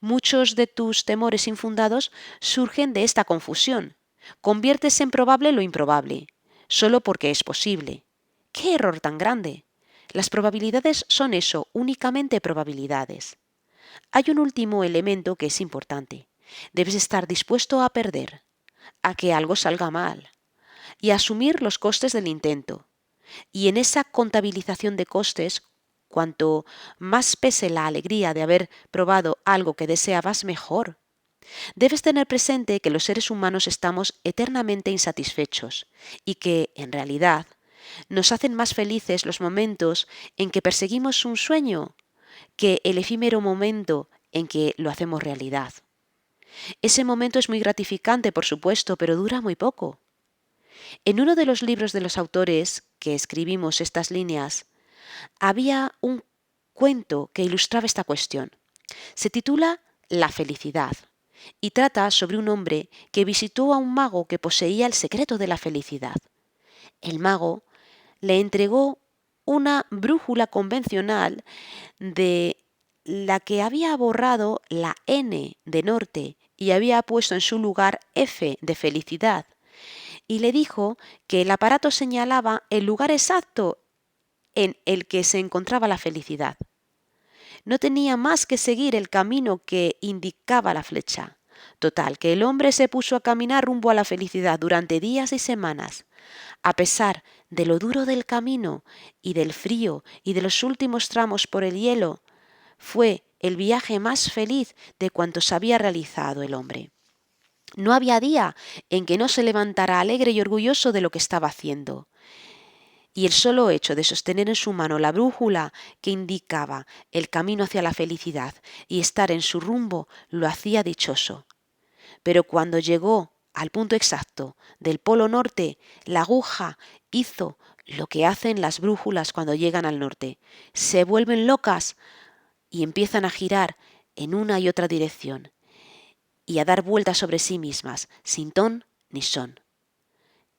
Muchos de tus temores infundados surgen de esta confusión. Conviertes en probable lo improbable, solo porque es posible. ¡Qué error tan grande! Las probabilidades son eso, únicamente probabilidades. Hay un último elemento que es importante. Debes estar dispuesto a perder, a que algo salga mal, y a asumir los costes del intento. Y en esa contabilización de costes, cuanto más pese la alegría de haber probado algo que deseabas, mejor. Debes tener presente que los seres humanos estamos eternamente insatisfechos y que, en realidad, nos hacen más felices los momentos en que perseguimos un sueño que el efímero momento en que lo hacemos realidad. Ese momento es muy gratificante, por supuesto, pero dura muy poco. En uno de los libros de los autores que escribimos estas líneas, había un cuento que ilustraba esta cuestión. Se titula La felicidad y trata sobre un hombre que visitó a un mago que poseía el secreto de la felicidad. El mago le entregó una brújula convencional de la que había borrado la N de norte y había puesto en su lugar F de felicidad, y le dijo que el aparato señalaba el lugar exacto en el que se encontraba la felicidad. No tenía más que seguir el camino que indicaba la flecha. Total, que el hombre se puso a caminar rumbo a la felicidad durante días y semanas. A pesar de lo duro del camino y del frío y de los últimos tramos por el hielo, fue el viaje más feliz de cuantos había realizado el hombre. No había día en que no se levantara alegre y orgulloso de lo que estaba haciendo. Y el solo hecho de sostener en su mano la brújula que indicaba el camino hacia la felicidad y estar en su rumbo lo hacía dichoso. Pero cuando llegó al punto exacto del polo norte, la aguja hizo lo que hacen las brújulas cuando llegan al norte. Se vuelven locas y empiezan a girar en una y otra dirección y a dar vueltas sobre sí mismas, sin ton ni son.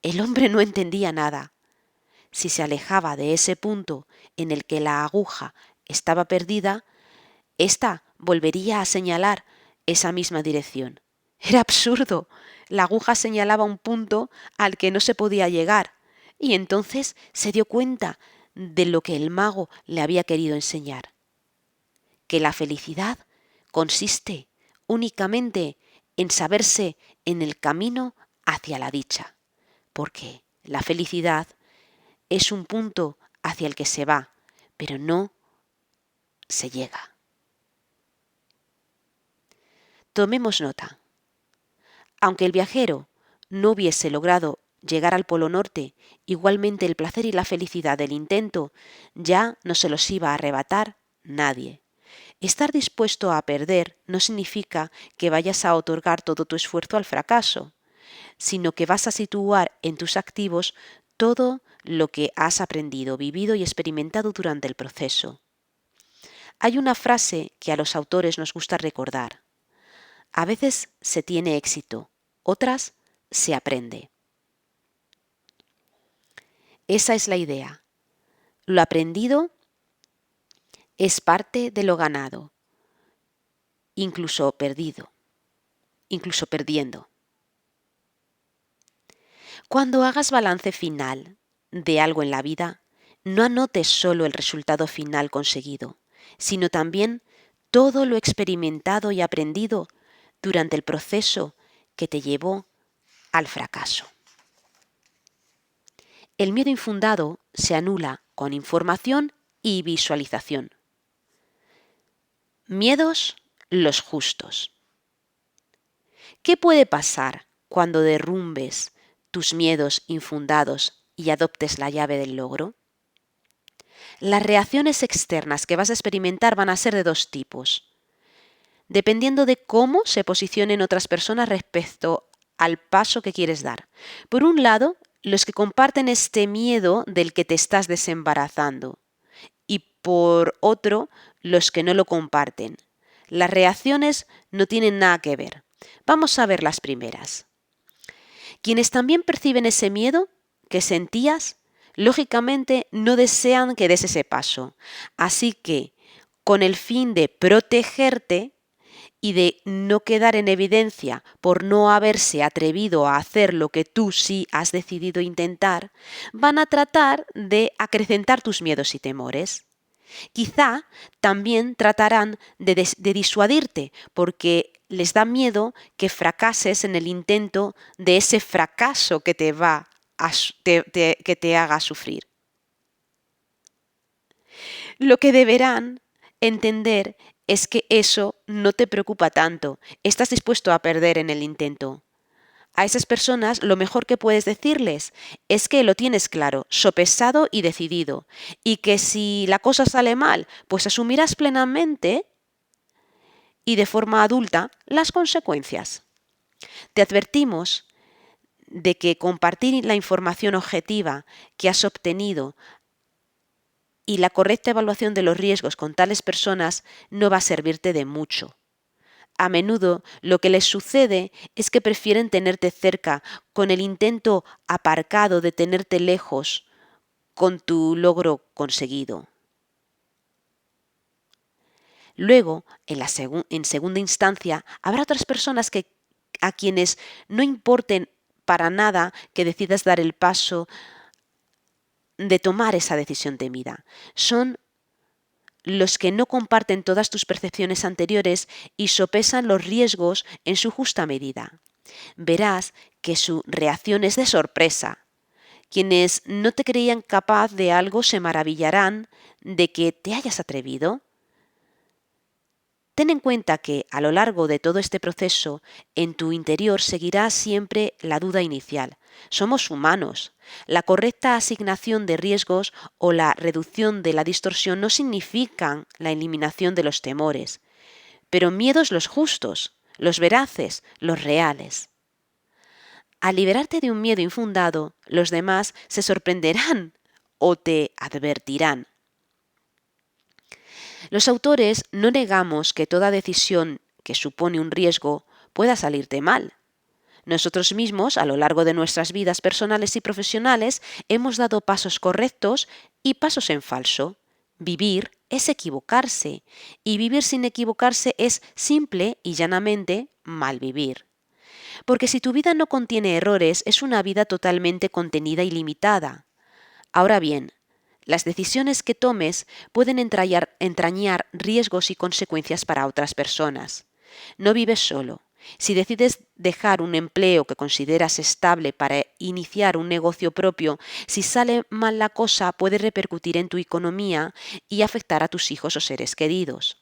El hombre no entendía nada. Si se alejaba de ese punto en el que la aguja estaba perdida, ésta volvería a señalar esa misma dirección. Era absurdo. La aguja señalaba un punto al que no se podía llegar, y entonces se dio cuenta de lo que el mago le había querido enseñar, que la felicidad consiste únicamente en saberse en el camino hacia la dicha, porque la felicidad es un punto hacia el que se va, pero no se llega. Tomemos nota. Aunque el viajero no hubiese logrado llegar al Polo Norte, igualmente el placer y la felicidad del intento ya no se los iba a arrebatar nadie. Estar dispuesto a perder no significa que vayas a otorgar todo tu esfuerzo al fracaso, sino que vas a situar en tus activos todo lo que has aprendido, vivido y experimentado durante el proceso. Hay una frase que a los autores nos gusta recordar. A veces se tiene éxito, otras se aprende. Esa es la idea. Lo aprendido es parte de lo ganado, incluso perdiendo. Cuando hagas balance final de algo en la vida, no anotes solo el resultado final conseguido, sino también todo lo experimentado y aprendido durante el proceso que te llevó al fracaso. El miedo infundado se anula con información y visualización. Miedos los justos. ¿Qué puede pasar cuando derrumbes tus miedos infundados y adoptes la llave del logro? Las reacciones externas que vas a experimentar van a ser de dos tipos, dependiendo de cómo se posicionen otras personas respecto al paso que quieres dar. Por un lado, los que comparten este miedo del que te estás desembarazando, y por otro, los que no lo comparten. Las reacciones no tienen nada que ver. Vamos a ver las primeras. Quienes también perciben ese miedo que sentías, lógicamente no desean que des ese paso. Así que, con el fin de protegerte y de no quedar en evidencia por no haberse atrevido a hacer lo que tú sí has decidido intentar, van a tratar de acrecentar tus miedos y temores. Quizá también tratarán de disuadirte porque les da miedo que fracases en el intento de ese fracaso que que te haga sufrir. Lo que deberán entender es que eso no te preocupa tanto, estás dispuesto a perder en el intento. A esas personas lo mejor que puedes decirles es que lo tienes claro, sopesado y decidido, y que si la cosa sale mal, pues asumirás plenamente y de forma adulta las consecuencias. Te advertimos de que compartir la información objetiva que has obtenido y la correcta evaluación de los riesgos con tales personas no va a servirte de mucho. A menudo lo que les sucede es que prefieren tenerte cerca con el intento aparcado de tenerte lejos con tu logro conseguido. Luego, en segunda instancia, habrá otras personas que a quienes no importen para nada que decidas dar el paso de tomar esa decisión temida. Son los que no comparten todas tus percepciones anteriores y sopesan los riesgos en su justa medida. Verás que su reacción es de sorpresa. Quienes no te creían capaz de algo se maravillarán de que te hayas atrevido. Ten en cuenta que a lo largo de todo este proceso, en tu interior seguirá siempre la duda inicial. Somos humanos. La correcta asignación de riesgos o la reducción de la distorsión no significan la eliminación de los temores, pero miedos los justos, los veraces, los reales. Al liberarte de un miedo infundado, los demás se sorprenderán o te advertirán. Los autores no negamos que toda decisión que supone un riesgo pueda salirte mal. Nosotros mismos, a lo largo de nuestras vidas personales y profesionales, hemos dado pasos correctos y pasos en falso. Vivir es equivocarse, y vivir sin equivocarse es simple y llanamente mal vivir. Porque si tu vida no contiene errores, es una vida totalmente contenida y limitada. Ahora bien, las decisiones que tomes pueden entrañar riesgos y consecuencias para otras personas. No vives solo. Si decides dejar un empleo que consideras estable para iniciar un negocio propio, si sale mal la cosa puede repercutir en tu economía y afectar a tus hijos o seres queridos.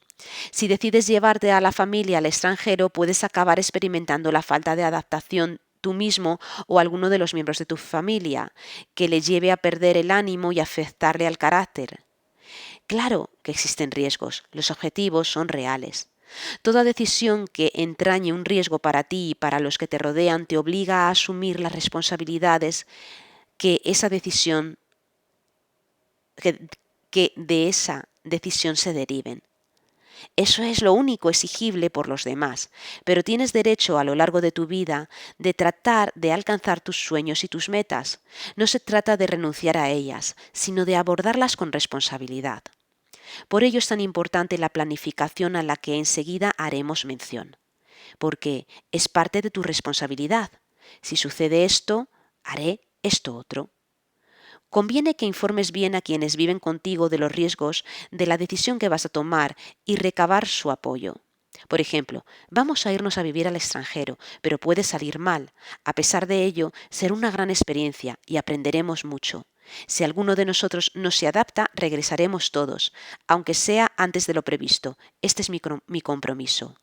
Si decides llevarte a la familia al extranjero, puedes acabar experimentando la falta de adaptación tú mismo o alguno de los miembros de tu familia, que le lleve a perder el ánimo y afectarle al carácter. Claro que existen riesgos, los objetivos son reales. Toda decisión que entrañe un riesgo para ti y para los que te rodean te obliga a asumir las responsabilidades que de esa decisión se deriven. Eso es lo único exigible por los demás, pero tienes derecho a lo largo de tu vida de tratar de alcanzar tus sueños y tus metas. No se trata de renunciar a ellas, sino de abordarlas con responsabilidad. Por ello es tan importante la planificación a la que enseguida haremos mención, porque es parte de tu responsabilidad. Si sucede esto, haré esto otro. Conviene que informes bien a quienes viven contigo de los riesgos de la decisión que vas a tomar y recabar su apoyo. Por ejemplo, vamos a irnos a vivir al extranjero, pero puede salir mal. A pesar de ello, será una gran experiencia y aprenderemos mucho. Si alguno de nosotros no se adapta, regresaremos todos, aunque sea antes de lo previsto. Este es mi compromiso.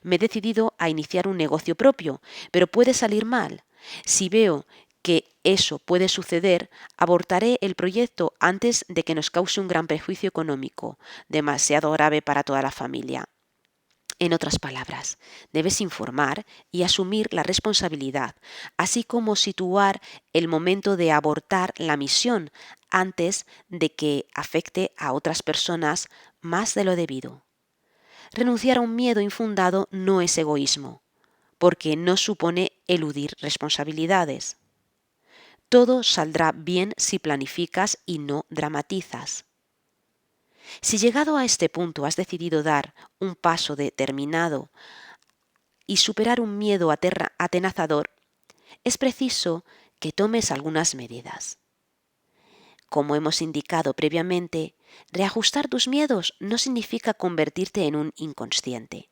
Me he decidido a iniciar un negocio propio, pero puede salir mal. Si veo que eso puede suceder, abortaré el proyecto antes de que nos cause un gran perjuicio económico, demasiado grave para toda la familia. En otras palabras, debes informar y asumir la responsabilidad, así como situar el momento de abortar la misión antes de que afecte a otras personas más de lo debido. Renunciar a un miedo infundado no es egoísmo, porque no supone eludir responsabilidades. Todo saldrá bien si planificas y no dramatizas. Si llegado a este punto has decidido dar un paso determinado y superar un miedo atenazador, es preciso que tomes algunas medidas. Como hemos indicado previamente, reajustar tus miedos no significa convertirte en un inconsciente.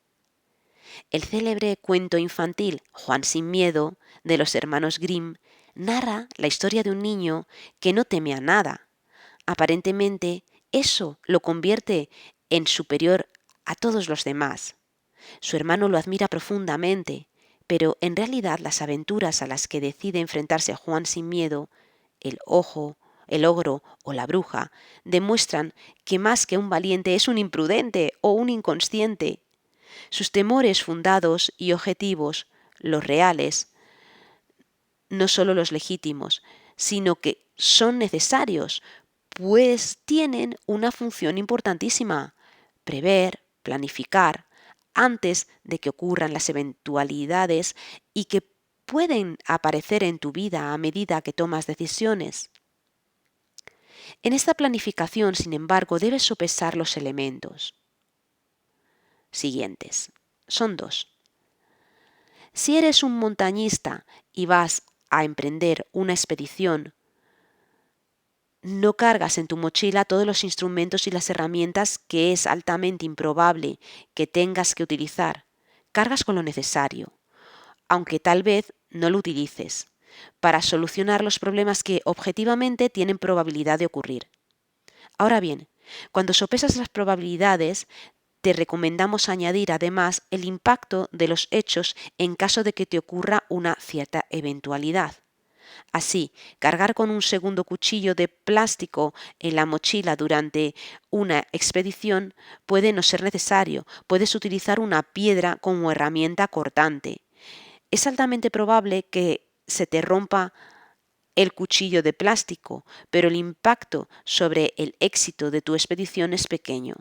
El célebre cuento infantil Juan sin miedo, de los hermanos Grimm, narra la historia de un niño que no teme a nada. Aparentemente, eso lo convierte en superior a todos los demás. Su hermano lo admira profundamente, pero en realidad las aventuras a las que decide enfrentarse Juan sin miedo, el ogro o la bruja, demuestran que más que un valiente es un imprudente o un inconsciente. Sus temores fundados y objetivos, los reales, no solo los legítimos, sino que son necesarios, pues tienen una función importantísima: prever, planificar, antes de que ocurran las eventualidades y que pueden aparecer en tu vida a medida que tomas decisiones. En esta planificación, sin embargo, debes sopesar los elementos siguientes. Son dos. Si eres un montañista y vas a emprender una expedición, no cargas en tu mochila todos los instrumentos y las herramientas que es altamente improbable que tengas que utilizar. Cargas con lo necesario, aunque tal vez no lo utilices, para solucionar los problemas que objetivamente tienen probabilidad de ocurrir. Ahora bien, cuando sopesas las probabilidades, te recomendamos añadir además el impacto de los hechos en caso de que te ocurra una cierta eventualidad. Así, cargar con un segundo cuchillo de plástico en la mochila durante una expedición puede no ser necesario. Puedes utilizar una piedra como herramienta cortante. Es altamente probable que se te rompa el cuchillo de plástico, pero el impacto sobre el éxito de tu expedición es pequeño.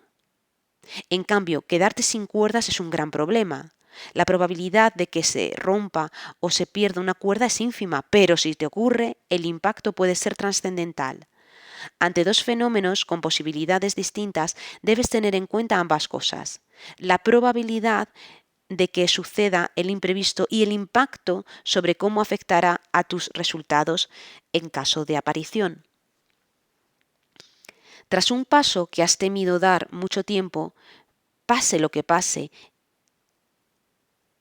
En cambio, quedarte sin cuerdas es un gran problema. La probabilidad de que se rompa o se pierda una cuerda es ínfima, pero si te ocurre, el impacto puede ser trascendental. Ante dos fenómenos con posibilidades distintas, debes tener en cuenta ambas cosas: la probabilidad de que suceda el imprevisto y el impacto sobre cómo afectará a tus resultados en caso de aparición. Tras un paso que has temido dar mucho tiempo, pase lo que pase,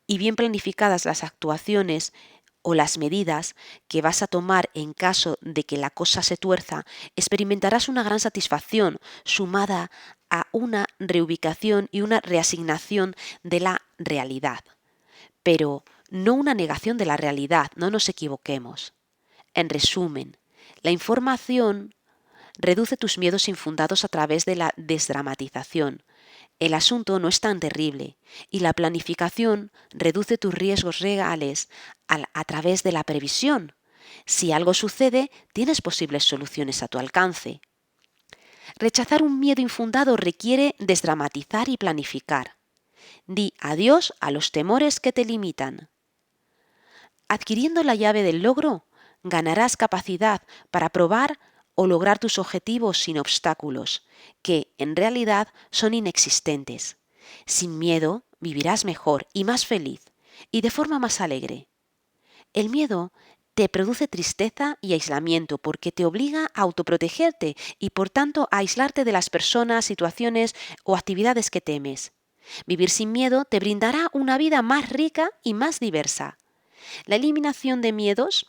y bien planificadas las actuaciones o las medidas que vas a tomar en caso de que la cosa se tuerza, experimentarás una gran satisfacción sumada a una reubicación y una reasignación de la realidad. Pero no una negación de la realidad, no nos equivoquemos. En resumen, la información reduce tus miedos infundados a través de la desdramatización. El asunto no es tan terrible y la planificación reduce tus riesgos reales a través de la previsión. Si algo sucede, tienes posibles soluciones a tu alcance. Rechazar un miedo infundado requiere desdramatizar y planificar. Di adiós a los temores que te limitan. Adquiriendo la llave del logro, ganarás capacidad para probar o lograr tus objetivos sin obstáculos, que en realidad son inexistentes. Sin miedo vivirás mejor y más feliz, y de forma más alegre. El miedo te produce tristeza y aislamiento porque te obliga a autoprotegerte y por tanto a aislarte de las personas, situaciones o actividades que temes. Vivir sin miedo te brindará una vida más rica y más diversa. La eliminación de miedos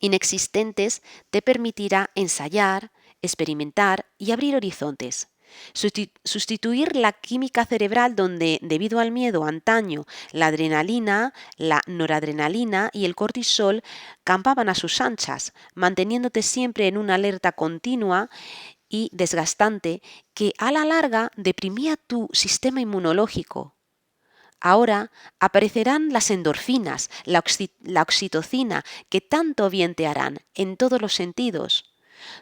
inexistentes te permitirá ensayar, experimentar y abrir horizontes. Sustituir la química cerebral donde, debido al miedo antaño, la adrenalina, la noradrenalina y el cortisol campaban a sus anchas, manteniéndote siempre en una alerta continua y desgastante que a la larga deprimía tu sistema inmunológico. Ahora aparecerán las endorfinas, la oxitocina, que tanto bien te harán en todos los sentidos.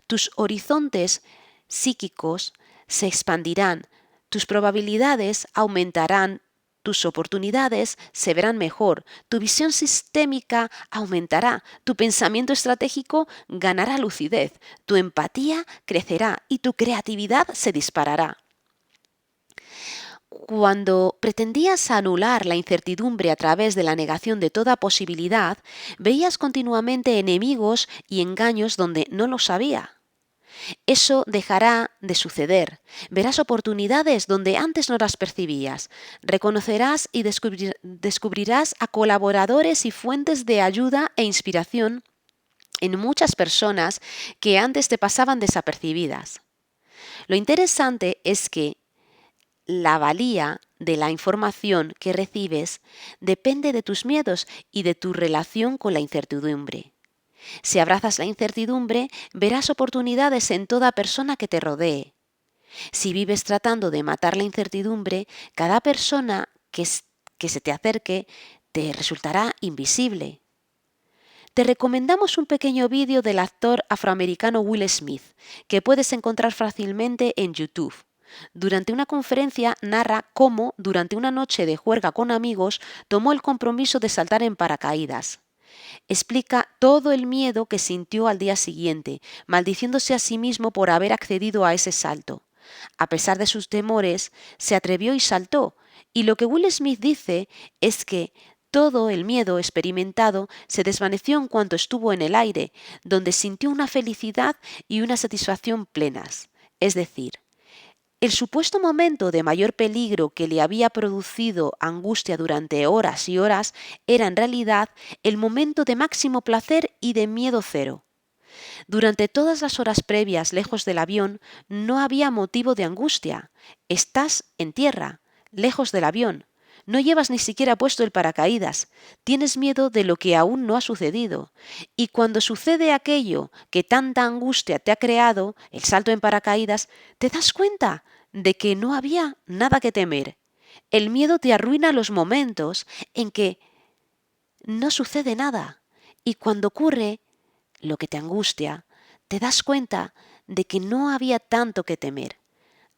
Tus horizontes psíquicos se expandirán, tus probabilidades aumentarán, tus oportunidades se verán mejor, tu visión sistémica aumentará, tu pensamiento estratégico ganará lucidez, tu empatía crecerá y tu creatividad se disparará. Cuando pretendías anular la incertidumbre a través de la negación de toda posibilidad, veías continuamente enemigos y engaños donde no los había. Eso dejará de suceder. Verás oportunidades donde antes no las percibías. Reconocerás y descubrirás a colaboradores y fuentes de ayuda e inspiración en muchas personas que antes te pasaban desapercibidas. Lo interesante es que la valía de la información que recibes depende de tus miedos y de tu relación con la incertidumbre. Si abrazas la incertidumbre, verás oportunidades en toda persona que te rodee. Si vives tratando de matar la incertidumbre, cada persona que se te acerque te resultará invisible. Te recomendamos un pequeño vídeo del actor afroamericano Will Smith, que puedes encontrar fácilmente en YouTube. Durante una conferencia narra cómo, durante una noche de juerga con amigos, tomó el compromiso de saltar en paracaídas. Explica todo el miedo que sintió al día siguiente, maldiciéndose a sí mismo por haber accedido a ese salto. A pesar de sus temores, se atrevió y saltó, y lo que Will Smith dice es que Todo el miedo experimentado se desvaneció en cuanto estuvo en el aire, donde sintió una felicidad y una satisfacción plenas. Es decir, el supuesto momento de mayor peligro que le había producido angustia durante horas y horas era en realidad el momento de máximo placer y de miedo cero. Durante todas las horas previas lejos del avión no había motivo de angustia. Estás en tierra, lejos del avión. No llevas ni siquiera puesto el paracaídas. Tienes miedo de lo que aún no ha sucedido. Y cuando sucede aquello que tanta angustia te ha creado, el salto en paracaídas, te das cuenta de que no había nada que temer. El miedo te arruina los momentos en que no sucede nada. Y cuando ocurre lo que te angustia, te das cuenta de que no había tanto que temer.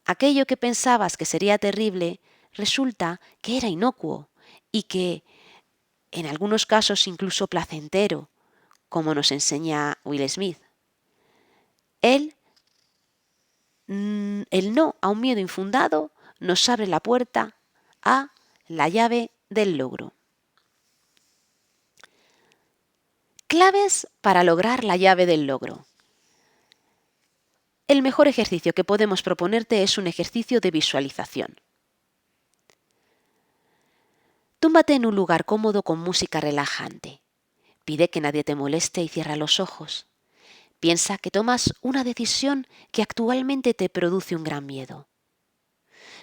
Aquello que pensabas que sería terrible resulta que era inocuo y que, en algunos casos, incluso placentero, como nos enseña Will Smith. El no a un miedo infundado nos abre la puerta a la llave del logro. Claves para lograr la llave del logro. El mejor ejercicio que podemos proponerte es un ejercicio de visualización. Túmbate en un lugar cómodo con música relajante. Pide que nadie te moleste y cierra los ojos. Piensa que tomas una decisión que actualmente te produce un gran miedo.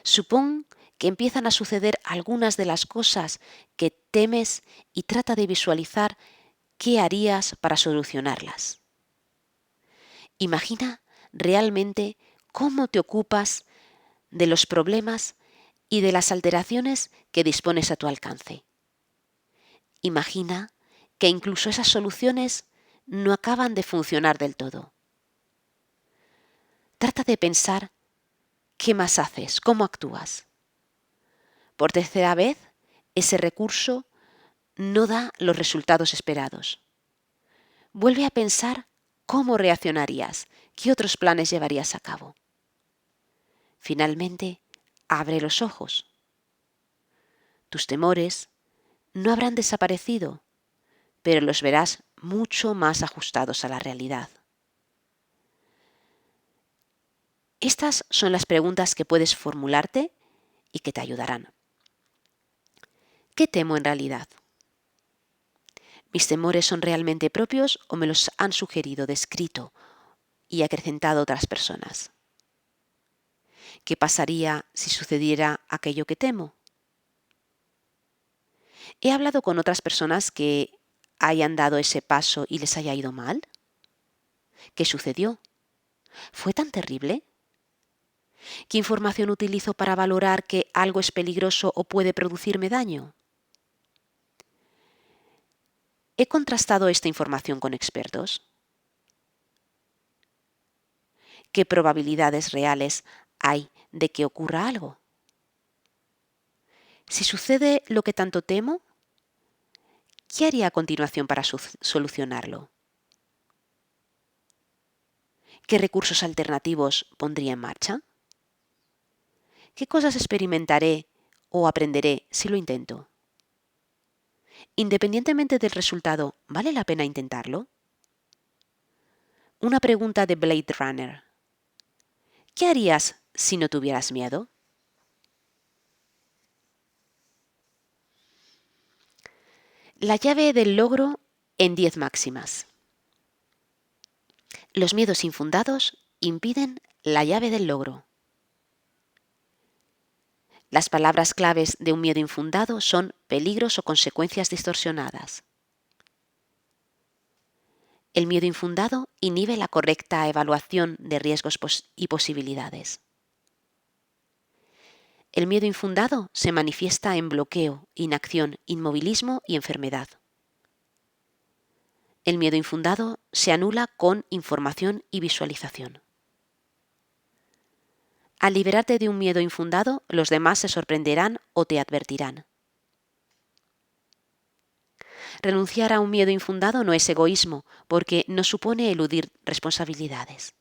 Supón que empiezan a suceder algunas de las cosas que temes y trata de visualizar qué harías para solucionarlas. Imagina realmente cómo te ocupas de los problemas y de las alteraciones que dispones a tu alcance. Imagina que incluso esas soluciones no acaban de funcionar del todo. Trata de pensar qué más haces, cómo actúas. Por tercera vez, ese recurso no da los resultados esperados. Vuelve a pensar cómo reaccionarías, qué otros planes llevarías a cabo. Finalmente, abre los ojos. Tus temores no habrán desaparecido, pero los verás mucho más ajustados a la realidad. Estas son las preguntas que puedes formularte y que te ayudarán. ¿Qué temo en realidad? ¿Mis temores son realmente propios o me los han sugerido, descrito y acrecentado otras personas? ¿Qué pasaría si sucediera aquello que temo? ¿He hablado con otras personas que hayan dado ese paso y les haya ido mal? ¿Qué sucedió? ¿Fue tan terrible? ¿Qué información utilizo para valorar que algo es peligroso o puede producirme daño? ¿He contrastado esta información con expertos? ¿Qué probabilidades reales hay de que ocurra algo? Si sucede lo que tanto temo, ¿qué haría a continuación para solucionarlo? ¿Qué recursos alternativos pondría en marcha? ¿Qué cosas experimentaré o aprenderé si lo intento? Independientemente del resultado, ¿vale la pena intentarlo? Una pregunta de Blade Runner. ¿Qué harías si no tuvieras miedo? La llave del logro en 10 máximas. Los miedos infundados impiden la llave del logro. Las palabras claves de un miedo infundado son peligros o consecuencias distorsionadas. El miedo infundado inhibe la correcta evaluación de riesgos y posibilidades. El miedo infundado se manifiesta en bloqueo, inacción, inmovilismo y enfermedad. El miedo infundado se anula con información y visualización. Al liberarte de un miedo infundado, los demás se sorprenderán o te advertirán. Renunciar a un miedo infundado no es egoísmo, porque no supone eludir responsabilidades.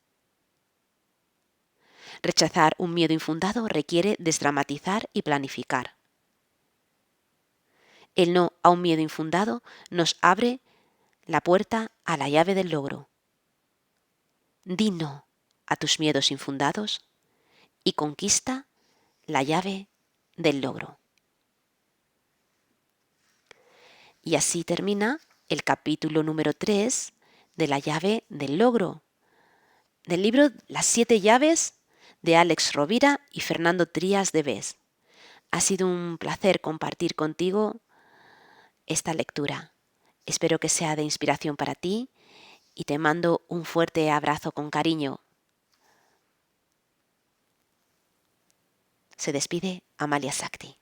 Rechazar un miedo infundado requiere desdramatizar y planificar. El no a un miedo infundado nos abre la puerta a la llave del logro. Di no a tus miedos infundados y conquista la llave del logro. Y así termina el capítulo número 3 de la llave del logro, del libro Las 7 llaves de Alex Rovira y Fernando Trías de Bes. Ha sido un placer compartir contigo esta lectura. Espero que sea de inspiración para ti y te mando un fuerte abrazo con cariño. Se despide Amalia Sakti.